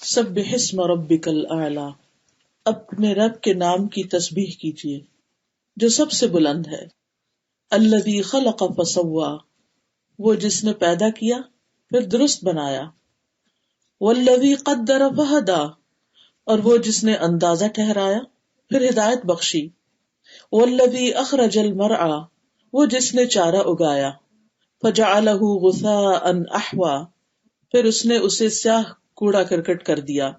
سبح اسم ربک الاعلی، اپنے رب کے نام کی تسبیح کیجیے جو سب سے بلند ہے۔ الذی خلق فسوی، وہ جس نے پیدا کیا پھر درست بنایا۔ والذی قدر فہدی، اور وہ جس نے اندازہ ٹھہرایا پھر ہدایت بخشی۔ والذی اخرج المرعی، وہ جس نے چارہ اگایا۔ فجعلہ غثاء احوی، پھر اس نے اسے سیاہ کوڑا کرکٹ کر دیا۔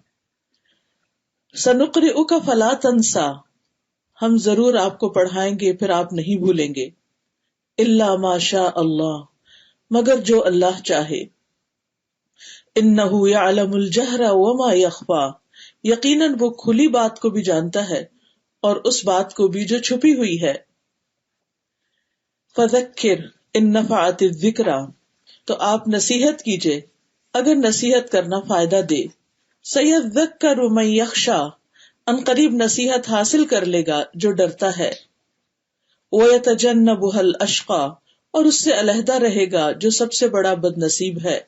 سنقرئک فلا تنسیٰ، ہم ضرور آپ کو پڑھائیں گے پھر آپ نہیں بھولیں گے۔ الا ما شاء اللہ، مگر جو اللہ چاہے۔ انہ یعلم الجہر وما یخفی، یقیناً وہ کھلی بات کو بھی جانتا ہے اور اس بات کو بھی جو چھپی ہوئی ہے۔ فذکر ان نفعت الذکریٰ، تو آپ نصیحت کیجئے اگر نصیحت کرنا فائدہ دے۔ سیذکر من یخشی، ان قریب نصیحت حاصل کر لے گا جو ڈرتا ہے۔ ویتجنبها الاشقی، اور اس سے علیحدہ رہے گا جو سب سے بڑا بد نصیب ہے۔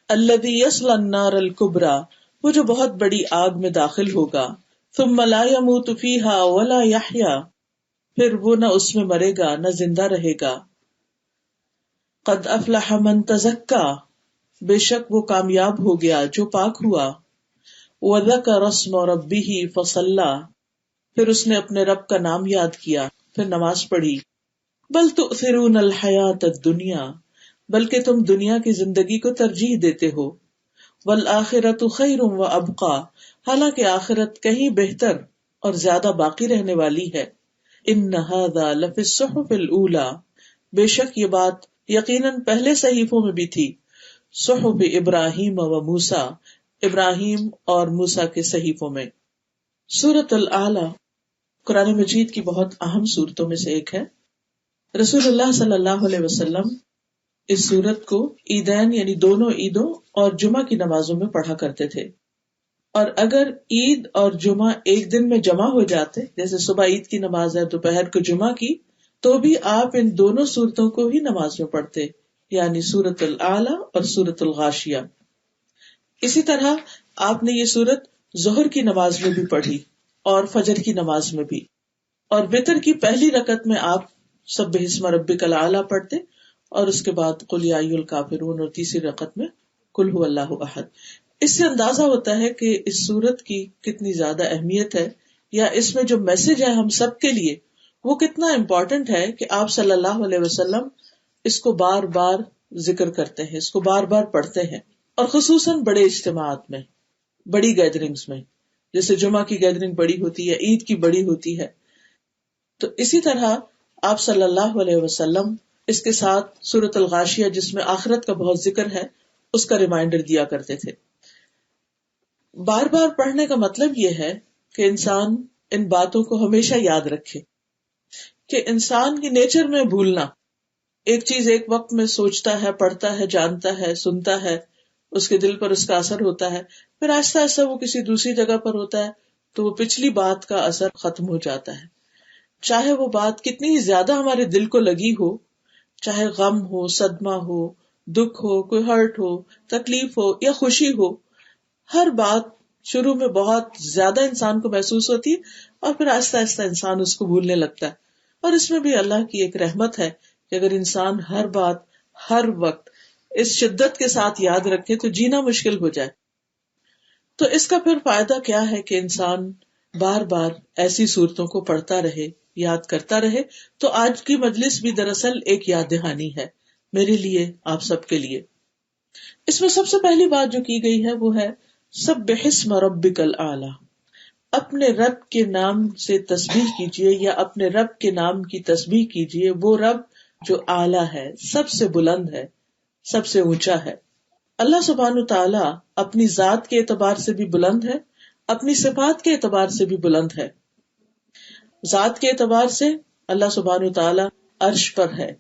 الذی یصلی النار الکبریٰ، وہ جو بہت بڑی آگ میں داخل ہوگا۔ ثم لا یموت فیہا ولا یحییٰ، پھر وہ نہ اس میں مرے گا نہ زندہ رہے گا۔ قد افلح من تزکی، بے شک وہ کامیاب ہو گیا جو پاک ہوا۔ وذکر اسم ربہ فصلی، پھر اس نے اپنے رب کا نام یاد کیا پھر نماز پڑھی۔ بل تؤثرون الحیاۃ الدنیا، بلکہ تم دنیا کی زندگی کو ترجیح دیتے ہو۔ والآخرۃ خیر وابقی، حالانکہ آخرت کہیں بہتر اور زیادہ باقی رہنے والی ہے۔ ان ھذا لفی الصحف الاولی، بے شک یہ بات یقیناً پہلے صحیفوں میں بھی تھی۔ صحف ابراہیم و موسیٰ، ابراہیم اور موسیٰ کے صحیفوں میں۔ سورۃ الاعلی قرآن مجید کی بہت اہم سورتوں میں سے ایک ہے۔ رسول اللہ صلی اللہ علیہ وسلم اس سورت کو عیدین یعنی دونوں عیدوں اور جمعہ کی نمازوں میں پڑھا کرتے تھے، اور اگر عید اور جمعہ ایک دن میں جمع ہو جاتے، جیسے صبح عید کی نماز ہے دوپہر کو جمعہ کی، تو بھی آپ ان دونوں سورتوں کو ہی نماز میں پڑھتے، یعنی سورۃ الاعلی اور سورۃ الغاشیہ۔ اسی طرح آپ نے یہ سورت ظہر کی نماز میں بھی پڑھی اور فجر کی نماز میں بھی، اور وتر کی پہلی رکعت میں آپ سبح اسم ربک الاعلی پڑھتے، اور اس کے بعد قل یا ایھا الکافرون، اور تیسری رکعت میں قل ھو اللہ احد۔ اس سے اندازہ ہوتا ہے کہ اس سورت کی کتنی زیادہ اہمیت ہے، یا اس میں جو میسج ہے ہم سب کے لیے وہ کتنا امپورٹنٹ ہے کہ آپ صلی اللہ علیہ وسلم اس کو بار بار ذکر کرتے ہیں، اس کو بار بار پڑھتے ہیں، اور خصوصاً بڑے اجتماعات میں، بڑی گیدرنگز میں، جیسے جمعہ کی گیدرنگ بڑی ہوتی ہے، عید کی بڑی ہوتی ہے۔ تو اسی طرح آپ صلی اللہ علیہ وسلم اس کے ساتھ سورۃ الغاشیہ جس میں آخرت کا بہت ذکر ہے اس کا ریمائنڈر دیا کرتے تھے۔ بار بار پڑھنے کا مطلب یہ ہے کہ انسان ان باتوں کو ہمیشہ یاد رکھے، کہ انسان کی نیچر میں بھولنا، ایک چیز ایک وقت میں سوچتا ہے، پڑھتا ہے، جانتا ہے، سنتا ہے، اس کے دل پر اس کا اثر ہوتا ہے، پھر آہستہ آہستہ وہ کسی دوسری جگہ پر ہوتا ہے تو وہ پچھلی بات کا اثر ختم ہو جاتا ہے، چاہے وہ بات کتنی ہی زیادہ ہمارے دل کو لگی ہو، چاہے غم ہو، صدمہ ہو، دکھ ہو، کوئی ہرٹ ہو، تکلیف ہو یا خوشی ہو، ہر بات شروع میں بہت زیادہ انسان کو محسوس ہوتی ہے اور پھر آہستہ آہستہ انسان اس کو بھولنے لگتا ہے۔ اور اس میں بھی اللہ کی ایک رحمت ہے کہ اگر انسان ہر بات ہر وقت اس شدت کے ساتھ یاد رکھے تو جینا مشکل ہو جائے۔ تو اس کا پھر فائدہ کیا ہے کہ انسان بار بار ایسی صورتوں کو پڑھتا رہے، یاد کرتا رہے۔ تو آج کی مجلس بھی دراصل ایک یاد دہانی ہے میرے لیے، آپ سب کے لیے۔ اس میں سب سے پہلی بات جو کی گئی ہے وہ ہے سبح اسم ربک الاعلی، اپنے رب کے نام سے تسبیح کیجیے یا اپنے رب کے نام کی تسبیح کیجیے، وہ رب جو اعلیٰ ہے، سب سے بلند ہے، سب سے اونچا ہے۔ اللہ سبحانہ تعالیٰ اپنی ذات کے اعتبار سے بھی بلند ہے، اپنی صفات کے اعتبار سے بھی بلند ہے۔ ذات کے اعتبار سے اللہ سبحانہ تعالیٰ عرش پر ہے،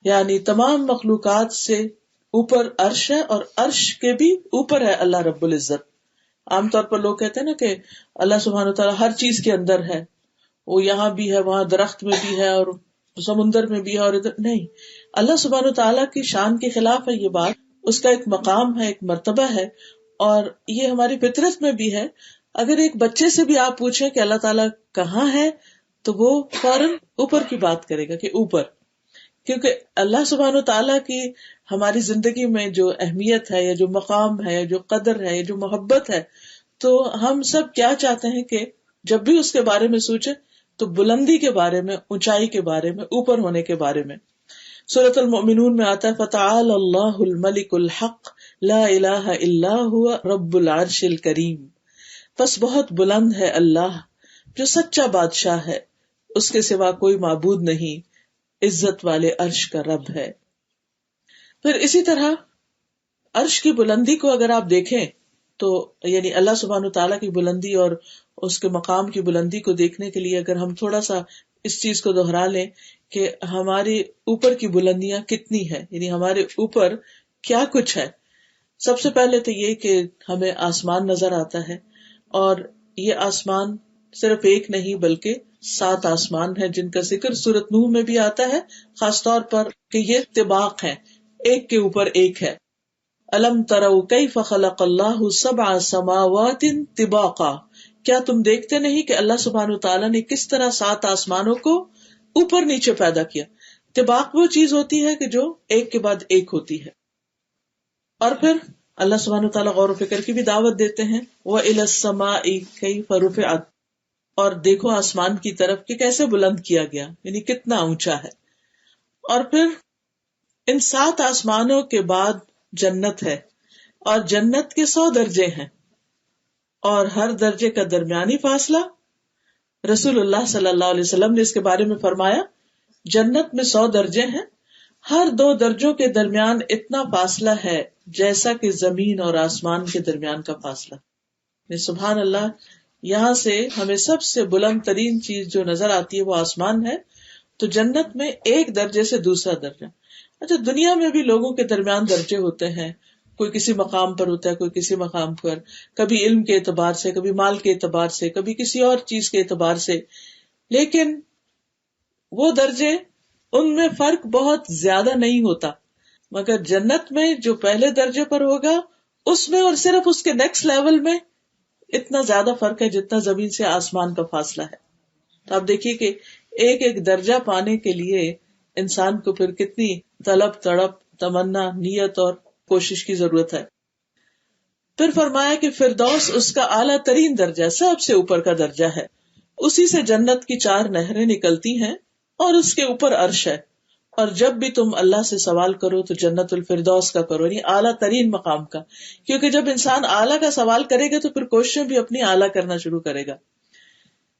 یعنی تمام مخلوقات سے اوپر عرش ہے، اور عرش کے بھی اوپر ہے اللہ رب العزت۔ عام طور پر لوگ کہتے ہیں نا کہ اللہ سبحانہ تعالیٰ ہر چیز کے اندر ہے، وہ یہاں بھی ہے، وہاں درخت میں بھی ہے، اور سمندر میں بھی ہے، اور ادھر نہیں۔ اللہ سبحانہ تعالیٰ کی شان کے خلاف ہے یہ بات، اس کا ایک مقام ہے، ایک مرتبہ ہے، اور یہ ہماری فطرت میں بھی ہے. اگر ایک بچے سے بھی آپ پوچھیں کہ اللہ تعالیٰ کہاں ہے تو وہ فوراً اوپر کی بات کرے گا کہ اوپر. کیونکہ اللہ سبحانہ و تعالیٰ کی ہماری زندگی میں جو اہمیت ہے یا جو مقام ہے، جو قدر ہے، جو محبت ہے، تو ہم سب کیا چاہتے ہیں کہ جب بھی اس کے بارے میں سوچیں تو بلندی کے بارے میں، اونچائی کے بارے میں، اوپر ہونے کے بارے میں. سورۃ المؤمنون میں آتا ہے فَتَعَالَى اللَّهُ الْمَلِكُ الْحَقُّ لَا إِلَٰهَ إِلَّا هُوَ رَبُّ الْعَرْشِ الْكَرِيمِ. بس بہت بلند ہے اللہ جو سچا بادشاہ ہے، اس کے سوا کوئی معبود نہیں، عزت والے عرش کا رب ہے. پھر اسی طرح عرش کی بلندی کو اگر آپ دیکھیں تو یعنی اللہ سبحانہ تعالیٰ کی بلندی اور اس کے مقام کی بلندی کو دیکھنے کے لیے اگر ہم تھوڑا سا اس چیز کو دہرا لیں کہ ہماری اوپر کی بلندیاں کتنی ہے، یعنی ہمارے اوپر کیا کچھ ہے. سب سے پہلے تو یہ کہ ہمیں آسمان نظر آتا ہے، اور یہ آسمان صرف ایک نہیں بلکہ 7 آسمان ہیں جن کا ذکر سورۃ نوح میں بھی آتا ہے، خاص طور پر کہ یہ طباق ہیں، ایک کے اوپر ایک ہے. الم تروا کیف خلق اللہ 7 سماوات طباقا. کیا تم دیکھتے نہیں کہ اللہ سبحانہ تعالیٰ نے کس طرح 7 آسمانوں کو اوپر نیچے پیدا کیا. طباق وہ چیز ہوتی ہے کہ جو ایک کے بعد ایک ہوتی ہے. اور پھر اللہ سبحانہ تعالیٰ غور و فکر کی بھی دعوت دیتے ہیں وَإِلَى السَّمَاءِ كَيْفَ رُفِعَتْ، اور دیکھو آسمان کی طرف کہ کیسے بلند کیا گیا، یعنی کتنا اونچا ہے. اور پھر ان 7 آسمانوں کے بعد جنت ہے، اور جنت کے 100 درجے ہیں، اور ہر درجے کا درمیانی فاصلہ رسول اللہ صلی اللہ علیہ وسلم نے اس کے بارے میں فرمایا جنت میں 100 درجے ہیں، ہر 2 درجوں کے درمیان اتنا فاصلہ ہے جیسا کہ زمین اور آسمان کے درمیان کا فاصلہ. سبحان اللہ، یہاں سے ہمیں سب سے بلند ترین چیز جو نظر آتی ہے وہ آسمان ہے. تو جنت میں ایک درجے سے دوسرا درجہ. اچھا، دنیا میں بھی لوگوں کے درمیان درجے ہوتے ہیں، کوئی کسی مقام پر ہوتا ہے، کوئی کسی مقام پر، کبھی علم کے اعتبار سے، کبھی مال کے اعتبار سے، کبھی کسی اور چیز کے اعتبار سے. لیکن وہ درجے ان میں فرق بہت زیادہ نہیں ہوتا، مگر جنت میں جو پہلے درجے پر ہوگا اس میں اور صرف اس کے نیکسٹ لیول میں اتنا زیادہ فرق ہے جتنا زمین سے آسمان کا فاصلہ ہے. تو آپ دیکھیے کہ ایک ایک درجہ پانے کے لیے انسان کو پھر کتنی طلب، تڑپ، تمنا، نیت اور کوشش کی ضرورت ہے. پھر فرمایا کہ فردوس اس کا اعلیٰ ترین درجہ، سب سے اوپر کا درجہ ہے. اسی سے جنت کی 4 نہریں نکلتی ہیں اور اس کے اوپر عرش ہے. اور جب بھی تم اللہ سے سوال کرو تو جنت الفردوس کا کرو، یعنی اعلیٰ ترین مقام کا. کیونکہ جب انسان اعلیٰ کا سوال کرے گا تو پھر کوششیں بھی اپنی اعلیٰ کرنا شروع کرے گا.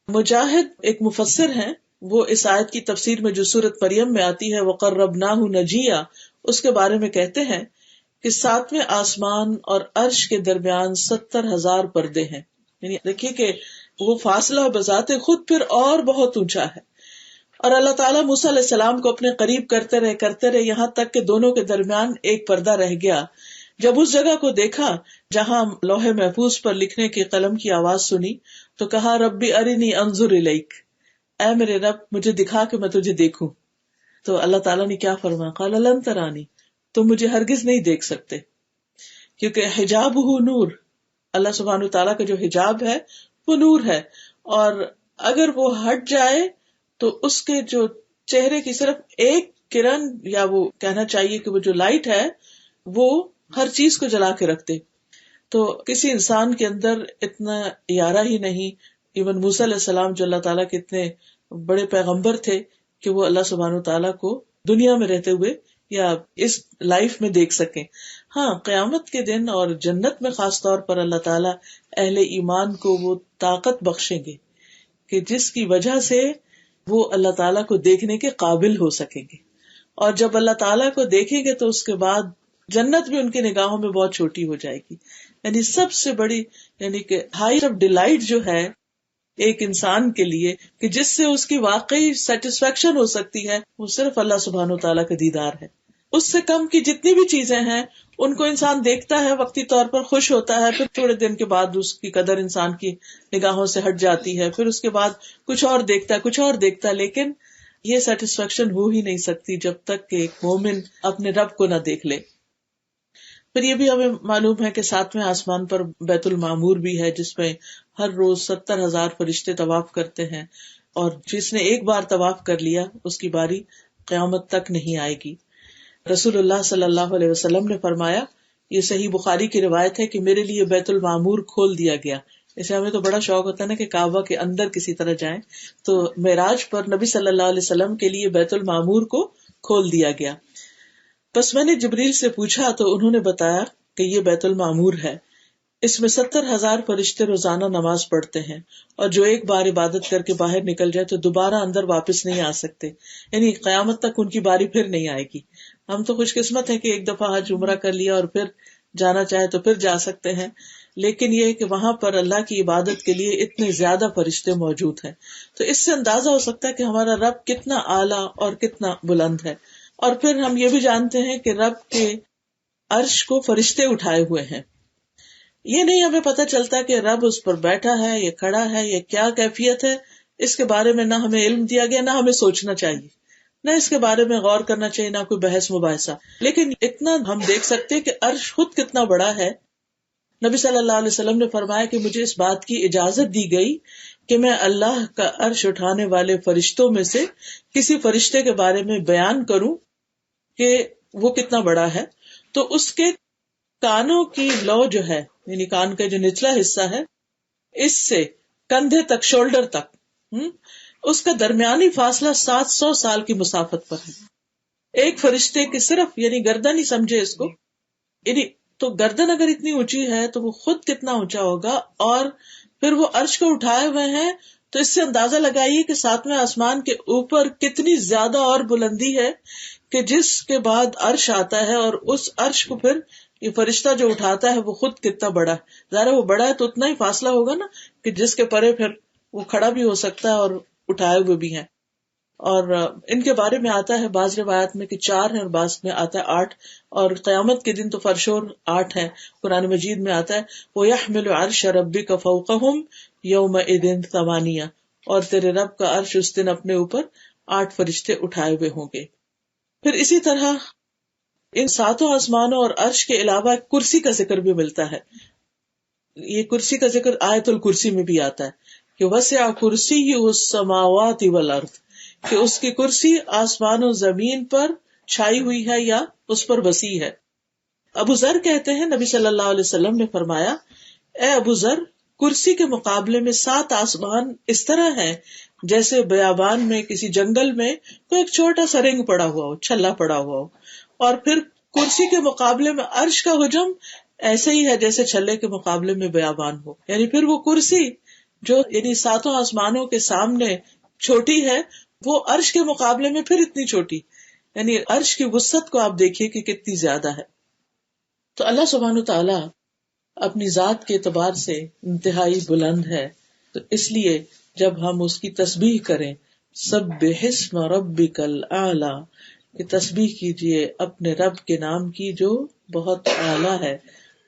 مجاہد ایک مفسر ہیں، وہ اس آیت کی تفسیر میں جو سورۃ مریم میں آتی ہے وَقَرَّبْنَاهُ نَجِيًّا، اس کے بارے میں کہتے ہیں کہ 7ویں آسمان اور عرش کے درمیان 70,000 پردے ہیں. یعنی دیکھیے کہ وہ فاصلہ بذات خود پھر اور بہت اونچا ہے. اور اللہ تعالیٰ موسیٰ علیہ السلام کو اپنے قریب کرتے رہے یہاں تک کہ دونوں کے درمیان ایک پردہ رہ گیا. جب اس جگہ کو دیکھا جہاں لوح محفوظ پر لکھنے کے قلم کی آواز سنی تو کہا ربی ارنی انظر الیک، اے میرے رب مجھے دکھا کہ میں تجھے دیکھوں. تو اللہ تعالیٰ نے کیا فرمایا، قال لن ترانی، تم مجھے ہرگز نہیں دیکھ سکتے، کیونکہ حجابہ نور، اللہ سبحانہ تعالیٰ کا جو حجاب ہے وہ نور ہے، اور اگر وہ ہٹ جائے تو اس کے جو چہرے کی صرف ایک کرن، یا وہ کہنا چاہیے کہ وہ جو لائٹ ہے وہ ہر چیز کو جلا کے رکھتے. تو کسی انسان کے اندر اتنا یارہ ہی نہیں، ایون موسیٰ علیہ السلام جو اللہ تعالیٰ کے اتنے بڑے پیغمبر تھے کہ وہ اللہ سبحانہ تعالیٰ کو دنیا میں رہتے ہوئے یا اس لائف میں دیکھ سکیں. ہاں، قیامت کے دن اور جنت میں خاص طور پر اللہ تعالیٰ اہل ایمان کو وہ طاقت بخشیں گے کہ جس کی وجہ سے وہ اللہ تعالیٰ کو دیکھنے کے قابل ہو سکیں گے. اور جب اللہ تعالیٰ کو دیکھیں گے تو اس کے بعد جنت بھی ان کی نگاہوں میں بہت چھوٹی ہو جائے گی. یعنی سب سے بڑی، یعنی کہ ہائی آف ڈیلائٹ جو ہے ایک انسان کے لیے کہ جس سے اس کی واقعی سیٹسفیکشن ہو سکتی ہے، وہ صرف اللہ سبحانہ تعالیٰ کا دیدار ہے. اس سے کم کی جتنی بھی چیزیں ہیں ان کو انسان دیکھتا ہے، وقتی طور پر خوش ہوتا ہے، پھر تھوڑے دن کے بعد اس کی قدر انسان کی نگاہوں سے ہٹ جاتی ہے، پھر اس کے بعد کچھ اور دیکھتا ہے، لیکن یہ سیٹسفیکشن ہو ہی نہیں سکتی جب تک کہ ایک مومن اپنے رب کو نہ دیکھ لے. پھر یہ بھی ہمیں معلوم ہے کہ 7ویں آسمان پر بیت المعمور بھی ہے، جس میں ہر روز 70,000 فرشتے طواف کرتے ہیں، اور جس نے ایک بار طواف کر لیا اس کی باری قیامت تک نہیں آئے گی۔ رسول اللہ صلی اللہ علیہ وسلم نے فرمایا، یہ صحیح بخاری کی روایت ہے کہ میرے لیے بیت المعمور کھول دیا گیا۔ اسے ہمیں تو بڑا شوق ہوتا ہے نا کہ کعبہ کے اندر کسی طرح جائیں، تو معراج پر نبی صلی اللہ علیہ وسلم کے لیے بیت المعمور کو کھول دیا گیا۔ بس میں نے جبریل سے پوچھا تو انہوں نے بتایا کہ یہ بیت المعمور ہے، اس میں 70,000 فرشتے روزانہ نماز پڑھتے ہیں، اور جو ایک بار عبادت کر کے باہر نکل جائے تو دوبارہ اندر واپس نہیں آ سکتے، یعنی قیامت تک ان کی باری پھر نہیں آئے گی۔ ہم تو خوش قسمت ہیں کہ ایک دفعہ حج عمرہ کر لیا اور پھر جانا چاہے تو پھر جا سکتے ہیں، لیکن یہ کہ وہاں پر اللہ کی عبادت کے لیے اتنے زیادہ فرشتے موجود ہیں، تو اس سے اندازہ ہو سکتا ہے کہ ہمارا رب کتنا اعلیٰ اور کتنا بلند ہے۔ اور پھر ہم یہ بھی جانتے ہیں کہ رب کے عرش کو فرشتے اٹھائے ہوئے ہیں۔ یہ نہیں ہمیں پتہ چلتا کہ رب اس پر بیٹھا ہے یا کھڑا ہے یا کیا کیفیت ہے، اس کے بارے میں نہ ہمیں علم دیا گیا، نہ ہمیں سوچنا چاہیے، نہ اس کے بارے میں غور کرنا چاہیے، نہ کوئی بحث مباحثہ۔ لیکن اتنا ہم دیکھ سکتے ہیں کہ عرش خود کتنا بڑا ہے۔ نبی صلی اللہ علیہ وسلم نے فرمایا کہ مجھے اس بات کی اجازت دی گئی کہ میں اللہ کا عرش اٹھانے والے فرشتوں میں سے کسی فرشتے کے بارے میں بیان کروں کہ وہ کتنا بڑا ہے، تو اس کے کانوں کی لو جو ہے، یعنی کان کا جو نچلا حصہ ہے، اس سے کندھے تک، شولڈر تک، اس کا درمیانی فاصلہ 700 سال کی مسافت پر ہے۔ ایک فرشتے کی صرف یعنی گردن ہی سمجھے اس کو، یعنی تو گردن اگر اتنی اونچی ہے تو وہ خود کتنا اونچا ہوگا، اور پھر وہ عرش کو اٹھائے ہوئے ہیں، تو اس سے اندازہ لگائیے کہ 7ویں آسمان کے اوپر کتنی زیادہ اور بلندی ہے کہ جس کے بعد عرش آتا ہے، اور اس عرش کو پھر یہ فرشتہ جو اٹھاتا ہے وہ خود کتنا بڑا ہے۔ ظاہر وہ بڑا ہے تو اتنا ہی فاصلہ ہوگا نا کہ جس کے پرے پھر وہ کھڑا بھی ہو سکتا ہے اور اٹھائے ہوئے بھی ہیں۔ اور ان کے بارے میں آتا ہے بعض روایات میں کہ 4 ہیں اور بعض میں آتا ہے 8، اور قیامت کے دن تو فرشور 8 ہیں۔ قرآن مجید میں آتا ہے وَيَحْمِلُ عَرْشَ رَبِّكَ فَوْقَهُمْ يَوْمَئِذٍ ثَمَانِيَةٌ، اور تیرے رب کا عرش اس دن اپنے اوپر 8 فرشتے اٹھائے ہوئے ہوں گے۔ پھر اسی طرح ان 7 آسمانوں اور عرش کے علاوہ کرسی کا ذکر بھی ملتا ہے۔ یہ کرسی کا ذکر آیت الکرسی میں بھی آتا ہے کہ وسع کرسیہ السماوات والارض، کہ اس کی کرسی آسمان و زمین پر چھائی ہوئی ہے یا اس پر وسیع ہے۔ ابو ذر کہتے ہیں نبی صلی اللہ علیہ وسلم نے فرمایا، اے ابو ذر، کرسی کے مقابلے میں 7 آسمان اس طرح ہیں جیسے بیابان میں کسی جنگل میں کوئی ایک چھوٹا سا رنگ پڑا ہوا ہو، چھلا پڑا ہوا ہو، اور پھر کرسی کے مقابلے میں عرش کا حجم ایسے ہی ہے جیسے چھلے کے مقابلے میں بیابان ہو۔ یعنی پھر وہ کرسی جو یعنی 7 آسمانوں کے سامنے چھوٹی ہے، وہ عرش کے مقابلے میں پھر اتنی چھوٹی، یعنی عرش کی وسعت کو آپ دیکھیے کہ کتنی زیادہ ہے۔ تو اللہ سبحانہ تعالیٰ اپنی ذات کے اعتبار سے انتہائی بلند ہے، تو اس لیے جب ہم اس کی تسبیح کریں، سبح اسم ربک الاعلی، کہ تسبیح کیجئے اپنے رب کے نام کی جو بہت اعلیٰ ہے،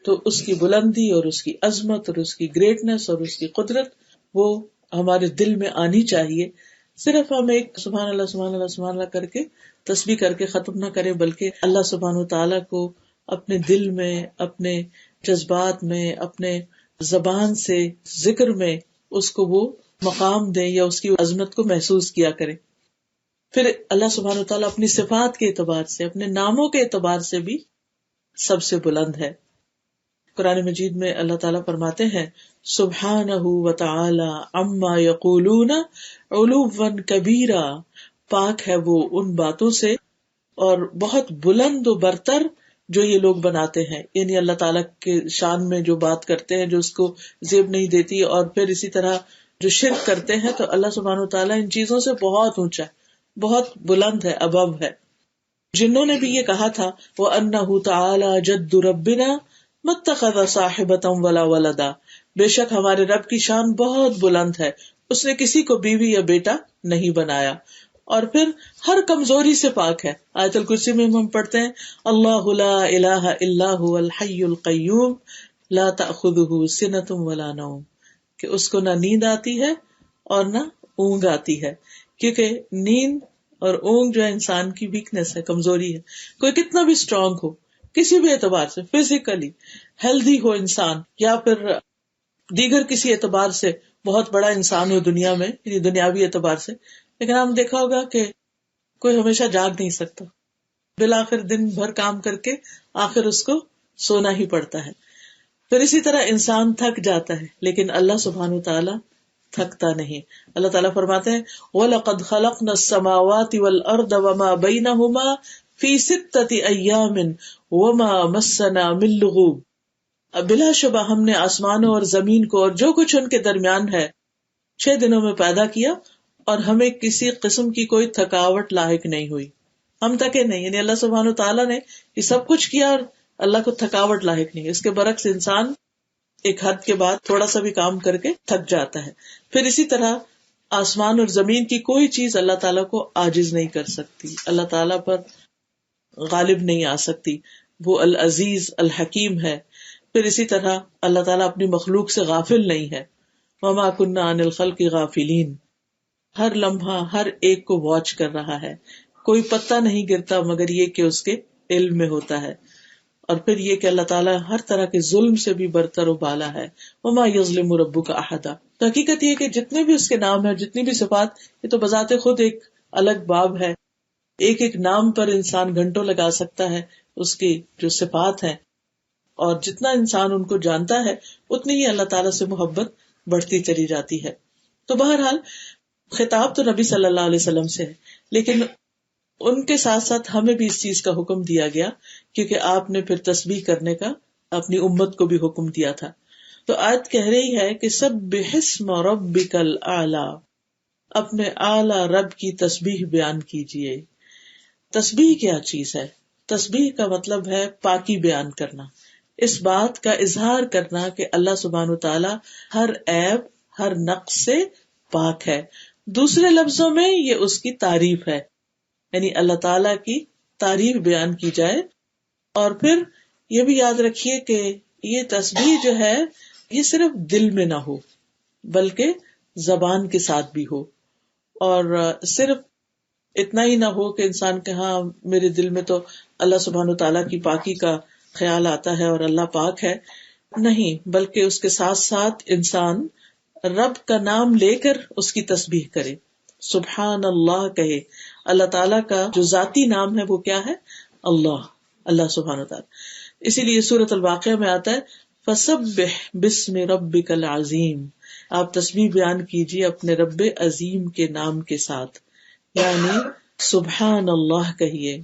تو اس کی بلندی اور اس کی عظمت اور اس کی گریٹنس اور اس کی قدرت وہ ہمارے دل میں آنی چاہیے۔ صرف ہم ایک سبحان اللہ سبحان اللہ سبحان اللہ کر کے تسبیح کر کے ختم نہ کریں، بلکہ اللہ سبحانہ تعالیٰ کو اپنے دل میں، اپنے جذبات میں، اپنے زبان سے ذکر میں اس کو وہ مقام دیں یا اس کی عظمت کو محسوس کیا کریں۔ پھر اللہ سبحانہ تعالیٰ اپنی صفات کے اعتبار سے، اپنے ناموں کے اعتبار سے بھی سب سے بلند ہے۔ قرآن مجید میں اللہ تعالیٰ فرماتے ہیں سبحانہ وتعالی عما یقولون علوا کبیرا، پاک ہے وہ ان باتوں سے اور بہت بلند و برتر جو یہ لوگ بناتے ہیں، یعنی اللہ تعالیٰ کے شان میں جو بات کرتے ہیں جو اس کو زیب نہیں دیتی، اور پھر اسی طرح جو شرک کرتے ہیں، تو اللہ سبحانہ وتعالیٰ ان چیزوں سے بہت اونچا ہے، بہت بلند ہے، ابو ہے۔ جنوں نے بھی یہ کہا تھا وَأَنَّهُ تَعَالَى جَدُّ رَبِّنَا مَا اتَّخَذَ صَاحِبَةً وَلَا وَلَدًا، بے شک ہمارے رب کی شان بہت بلند ہے، اس نے کسی کو بیوی یا بیٹا نہیں بنایا، اور پھر ہر کمزوری سے پاک ہے۔ آیت الکرسی میں ہم پڑھتے ہیں اللہ لا الہ الا هو الحی القیوم لا تأخذہ سنۃ ولا نوم، کہ اس کو نہ نیند آتی ہے اور نہ اونگ آتی ہے، کیونکہ نیند اور اونگ جو ہے انسان کی ویکنس ہے، کمزوری ہے۔ کوئی کتنا بھی اسٹرانگ ہو کسی بھی اعتبار سے، فزیکلی ہیلدی ہو انسان یا پھر دیگر کسی اعتبار سے بہت بڑا انسان ہو دنیا میں، یعنی دنیاوی اعتبار سے، لیکن ہم دیکھا ہوگا کہ کوئی ہمیشہ جاگ نہیں سکتا، بالآخر دن بھر کام کر کے آخر اس کو سونا ہی پڑتا ہے. پھر اسی طرح انسان تھک جاتا ہے، لیکن اللہ سبحانہ وتعالی تھکتا نہیں. اللہ تعالیٰ فرماتے ہیں وَلَقَدْ خَلَقْنَا السَّمَاوَاتِ وَالْأَرْضَ وَمَا بَيْنَهُمَا فِي سِتَّةِ أَيَّامٍ وَمَا مَسَّنَا مِن لُغُوبٍ. بلا شبہ ہم نے آسمانوں اور زمین کو اور جو کچھ ان کے درمیان ہے 6 دنوں میں پیدا کیا، اور ہمیں کسی قسم کی کوئی تھکاوٹ لاحق نہیں ہوئی. ہم تھکے نہیں، یعنی اللہ سبحانہ تعالیٰ نے یہ سب کچھ کیا اور اللہ کو تھکاوٹ لاحق نہیں. اس کے برعکس انسان ایک حد کے بعد تھوڑا سا بھی کام کر کے تھک جاتا ہے. پھر اسی طرح آسمان اور زمین کی کوئی چیز اللہ تعالیٰ کو عاجز نہیں کر سکتی، اللہ تعالیٰ پر غالب نہیں آ سکتی. وہ العزیز الحکیم ہے. پھر اسی طرح اللہ تعالیٰ اپنی مخلوق سے غافل نہیں ہے. وما كنا عن الخلق غافلین، ہر لمحہ ہر ایک کو واچ کر رہا ہے. کوئی پتا نہیں گرتا مگر یہ کہ اس کے علم میں ہوتا ہے. اور پھر یہ کہ اللہ تعالیٰ ہر طرح کے ظلم سے بھی برتر و بالا ہے. وما یظلم ربک احدا. تو حقیقت یہ کہ جتنے بھی اس کے نام ہیں، جتنی بھی صفات، یہ تو بذات خود ایک الگ باب ہے. ایک ایک نام پر انسان گھنٹوں لگا سکتا ہے، اس کی جو صفات ہیں، اور جتنا انسان ان کو جانتا ہے اتنی ہی اللہ تعالیٰ سے محبت بڑھتی چلی جاتی ہے. تو بہرحال خطاب تو نبی صلی اللہ علیہ وسلم سے ہے، لیکن ان کے ساتھ ساتھ ہمیں بھی اس چیز کا حکم دیا گیا، کیونکہ آپ نے پھر تسبیح کرنے کا اپنی امت کو بھی حکم دیا تھا. تو آیت کہہ رہی ہے کہ سبح اسم ربک الاعلی، اپنے اعلی رب کی تسبیح بیان کیجئے. تسبیح کیا چیز ہے؟ تسبیح کا مطلب ہے پاکی بیان کرنا، اس بات کا اظہار کرنا کہ اللہ سبحانہ وتعالی ہر عیب ہر نقص سے پاک ہے. دوسرے لفظوں میں یہ اس کی تعریف ہے، یعنی اللہ تعالی کی تعریف بیان کی جائے. اور پھر یہ بھی یاد رکھیے کہ یہ تسبیح جو ہے یہ صرف دل میں نہ ہو بلکہ زبان کے ساتھ بھی ہو. اور صرف اتنا ہی نہ ہو کہ انسان کہ ہاں میرے دل میں تو اللہ سبحانہ تعالیٰ کی پاکی کا خیال آتا ہے اور اللہ پاک ہے، نہیں، بلکہ اس کے ساتھ ساتھ انسان رب کا نام لے کر اس کی تسبیح کرے، سبحان اللہ کہے. اللہ تعالیٰ کا جو ذاتی نام ہے وہ کیا ہے؟ اللہ، اللہ سبحانہ تعالیٰ. اسی لیے سورۃ الواقعہ میں آتا ہے فسبح بسم ربک العظیم، آپ تسبیح بیان کیجیے اپنے رب عظیم کے نام کے ساتھ، یعنی سبحان اللہ کہیے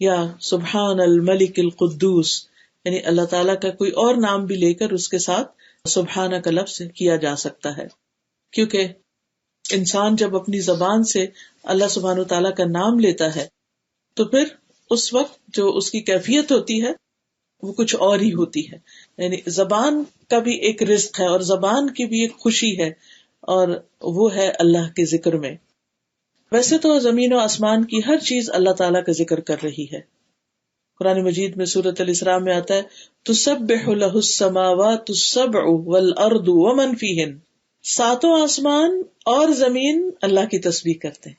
یا سبحان الملک القدوس، یعنی اللہ تعالیٰ کا کوئی اور نام بھی لے کر اس کے ساتھ سبحانہ کا لفظ کیا جا سکتا ہے. کیونکہ انسان جب اپنی زبان سے اللہ سبحانہ تعالیٰ کا نام لیتا ہے تو پھر اس وقت جو اس کی کیفیت ہوتی ہے وہ کچھ اور ہی ہوتی ہے. یعنی زبان کا بھی ایک رزق ہے اور زبان کی بھی ایک خوشی ہے، اور وہ ہے اللہ کے ذکر میں. ویسے تو زمین و آسمان کی ہر چیز اللہ تعالیٰ کا ذکر کر رہی ہے. قرآن مجید میں سورۃ الاسراء میں آتا ہے تسبح لہ السماوات السبع والارض ومن فیہن، ساتوں آسمان اور زمین اللہ کی تسبیح کرتے ہیں.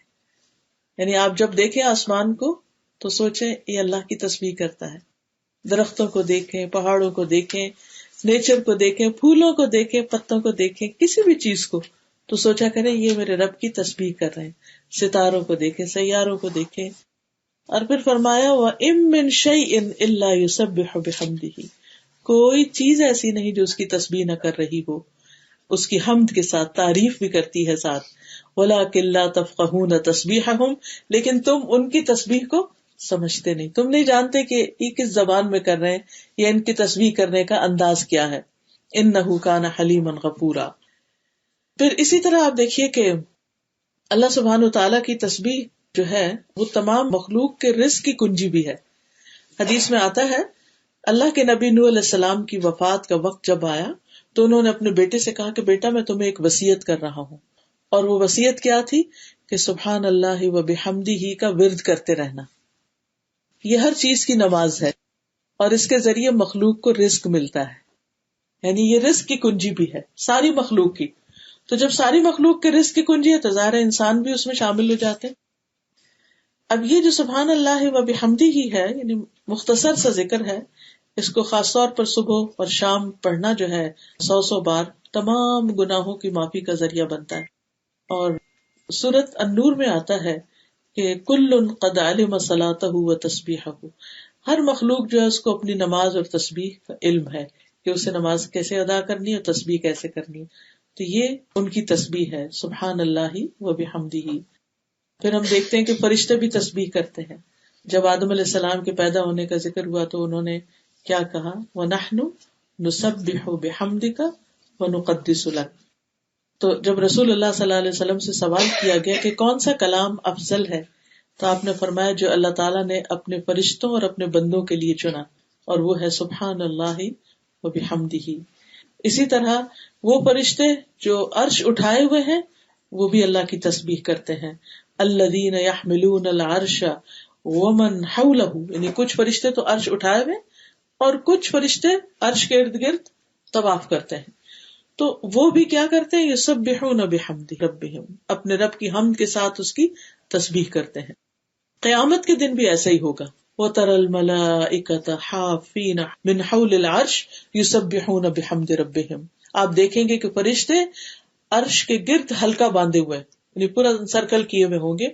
یعنی آپ جب دیکھیں آسمان کو تو سوچیں یہ اللہ کی تسبیح کرتا ہے. درختوں کو دیکھیں، پہاڑوں کو دیکھیں، نیچر کو دیکھیں، پھولوں کو دیکھیں، پتوں کو دیکھیں، کسی بھی چیز کو تو سوچا کریں یہ میرے رب کی تسبیح کر رہے ہیں. ستاروں کو دیکھیں، سیاروں کو دیکھیں. اور پھر فرمایا وَإِن مِّن شَيْءٍ إِلَّا يُسَبِّحُ بِحَمْدِهِ، کوئی چیز ایسی نہیں جو اس کی تسبیح نہ کر رہی ہو، اس کی حمد کے ساتھ تعریف بھی کرتی ہے ساتھ. وَلَٰكِن لَّا تَفْقَهُونَ تَسْبِيحَهُمْ، لیکن تم ان کی تسبیح کو سمجھتے نہیں، تم نہیں جانتے کہ یہ کس زبان میں کر رہے ہیں یا ان کی تسبیح کرنے کا انداز کیا ہے. إِنَّهُ كَانَ حَلِيمًا غَفُورًا. پھر اسی طرح آپ دیکھیے کہ اللہ سبحانہ تعالیٰ کی تسبیح جو ہے وہ تمام مخلوق کے رزق کی کنجی بھی ہے. حدیث میں آتا ہے اللہ کے نبی نوح علیہ السلام کی وفات کا وقت جب آیا تو انہوں نے اپنے بیٹے سے کہا کہ بیٹا میں تمہیں ایک وصیت کر رہا ہوں. اور وہ وصیت کیا تھی کہ سبحان اللہ و بحمدہ کا ورد کرتے رہنا. یہ ہر چیز کی نماز ہے اور اس کے ذریعے مخلوق کو رزق ملتا ہے، یعنی یہ رزق کی کنجی بھی ہے ساری مخلوق کی. تو جب ساری مخلوق کے رزق کی کنجی ہے تو ظاہر انسان بھی اس میں شامل ہو جاتے ہیں. اب یہ جو سبحان اللہ و بحمدہ ہی ہے، یعنی مختصر سا ذکر ہے، اس کو خاص طور پر صبح اور شام پڑھنا جو ہے 100 بار تمام گناہوں کی معافی کا ذریعہ بنتا ہے. اور سورۃ النور میں آتا ہے کہ کل قد علم صلاتہ و تسبیحہ، ہر مخلوق جو ہے اس کو اپنی نماز اور تسبیح کا علم ہے کہ اسے نماز کیسے ادا کرنی ہے اور تسبیح کیسے کرنی ہے. تو یہ ان کی تسبیح ہے سبحان اللہ و بحمدہ. پھر ہم دیکھتے ہیں کہ فرشتے بھی تسبیح کرتے ہیں. جب آدم علیہ السلام کے پیدا ہونے کا ذکر ہوا تو انہوں نے کیا کہا، وَنَحْنُ نُسَبِّحُ بِحَمْدِكَ وَنُقَدِّسُ لَكَ. تو جب رسول اللہ صلی اللہ علیہ وسلم سے سوال کیا گیا کہ کون سا کلام افضل ہے، تو آپ نے فرمایا جو اللہ تعالیٰ نے اپنے فرشتوں اور اپنے بندوں کے لیے چنا، اور وہ ہے سبحان اللہ و بحمدہ. اسی طرح وہ فرشتے جو عرش اٹھائے ہوئے ہیں وہ بھی اللہ کی تسبیح کرتے ہیں. الذین یحملون العرش ومن حولہ، یعنی کچھ فرشتے تو عرش اٹھائے ہوئے اور کچھ فرشتے عرش کے ارد گرد طواف کرتے ہیں. تو وہ بھی کیا کرتے ہیں، یسبحون بحمد ربہم، اپنے رب کی حمد کے ساتھ اس کی تسبیح کرتے ہیں. قیامت کے دن بھی ایسا ہی ہوگا. وَتَرَى الْمَلَائِكَةَ حَافِّينَ مِنْ حَوْلِ الْعَرْشِ يُسَبِّحُونَ بِحَمْدِ رَبِّهِمْ. آپ دیکھیں گے کہ فرشتے عرش کے گرد حلقہ باندھے ہوئے، یعنی پورا سرکل کیے ہوئے ہوں گے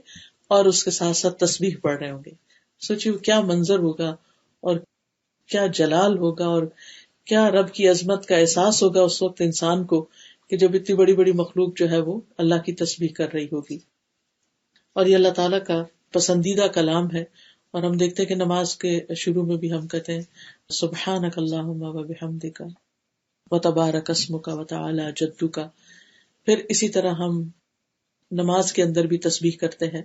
اور اس کے ساتھ ساتھ تسبیح پڑھ رہے ہوں گے. سوچیے کیا منظر ہوگا اور کیا جلال ہوگا اور کیا رب کی عظمت کا احساس ہوگا اس وقت انسان کو کہ جب اتنی بڑی بڑی مخلوق جو ہے وہ اللہ کی تسبیح کر رہی ہوگی. اور یہ اللہ تعالیٰ کا پسندیدہ کلام ہے. اور ہم دیکھتے ہیں کہ نماز کے شروع میں بھی ہم کہتے ہیں سبحانک اللہم و بحمدک و تبارک اسمک و تعالی جدک. پھر اسی طرح ہم نماز کے اندر بھی تسبیح کرتے ہیں.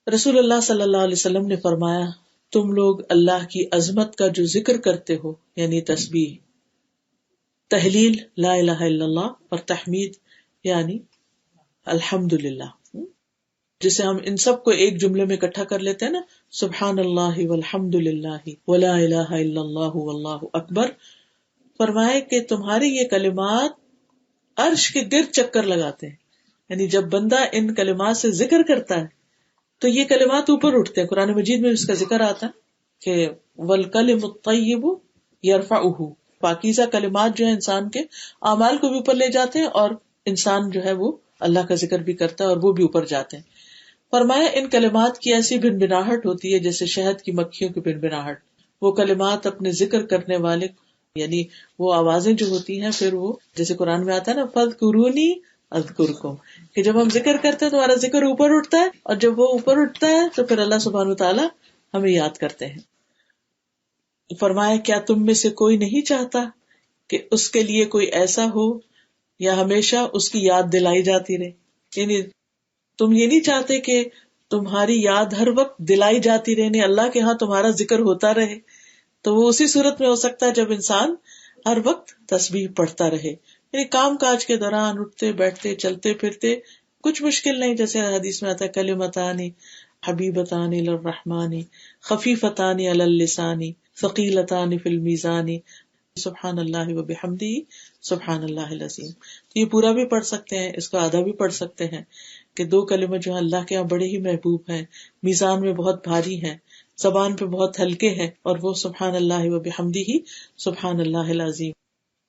رسول اللہ صلی اللہ علیہ وسلم نے فرمایا تم لوگ اللہ کی عظمت کا جو ذکر کرتے ہو، یعنی تسبیح، تحلیل لا الہ الا اللہ اور تحمید یعنی الحمدللہ، جسے ہم ان سب کو ایک جملے میں اکٹھا کر لیتے ہیں نا، سبحان اللہ والحمد للہ ولا الہ الا اللہ واللہ اکبر. فرمائے کہ تمہارے یہ کلمات عرش کے گرد چکر لگاتے ہیں. یعنی جب بندہ ان کلمات سے ذکر کرتا ہے تو یہ کلمات اوپر اٹھتے ہیں. قرآن مجید میں اس کا ذکر آتا ہے کہ والکلم الطیب یرفعہ، پاکیزہ کلمات جو ہیں انسان کے اعمال کو بھی اوپر لے جاتے ہیں اور انسان جو ہے وہ اللہ کا ذکر بھی کرتا ہے اور وہ بھی اوپر جاتے ہیں. فرمایا ان کلمات کی ایسی بنبناہٹ ہوتی ہے جیسے شہد کی مکھیوں کی بنبناہٹ. وہ کلمات اپنے ذکر کرنے والے، یعنی وہ آوازیں جو ہوتی ہیں، پھر وہ جیسے قرآن میں آتا ہے نا فَاذْكُرُونِي اذکرکم، کہ جب ہم ذکر کرتے ہیں تو ہمارا ذکر اوپر اٹھتا ہے اور جب وہ اوپر اٹھتا ہے تو پھر اللہ سبحانہ وتعالی ہمیں یاد کرتے ہیں. فرمایا کیا تم میں سے کوئی نہیں چاہتا کہ اس کے لیے کوئی ایسا ہو یا ہمیشہ اس کی یاد دلائی جاتی رہے. یعنی تم یہ نہیں چاہتے کہ تمہاری یاد ہر وقت دلائی جاتی رہے، یعنی اللہ کے ہاں تمہارا ذکر ہوتا رہے. تو وہ اسی صورت میں ہو سکتا ہے جب انسان ہر وقت تسبیح پڑھتا رہے، یعنی کام کاج کے دوران اٹھتے بیٹھتے چلتے پھرتے کچھ مشکل نہیں. جیسے حدیث میں آتا ہے کلمتان حبیبتان الی الرحمن خفیفتان علی اللسان ثقیلتان فی المیزان سبحان اللہ و بحمدہ سبحان اللہ العظیم. تو یہ پورا بھی پڑھ سکتے ہیں، اس کو آدھا بھی پڑھ سکتے ہیں کہ دو کلمے جو ہیں اللہ کے یہاں بڑے ہی محبوب ہیں، میزان میں بہت بھاری ہیں، زبان پہ بہت ہلکے ہیں، اور وہ سبحان اللہ و بحمدہ سبحان اللہ العظیم.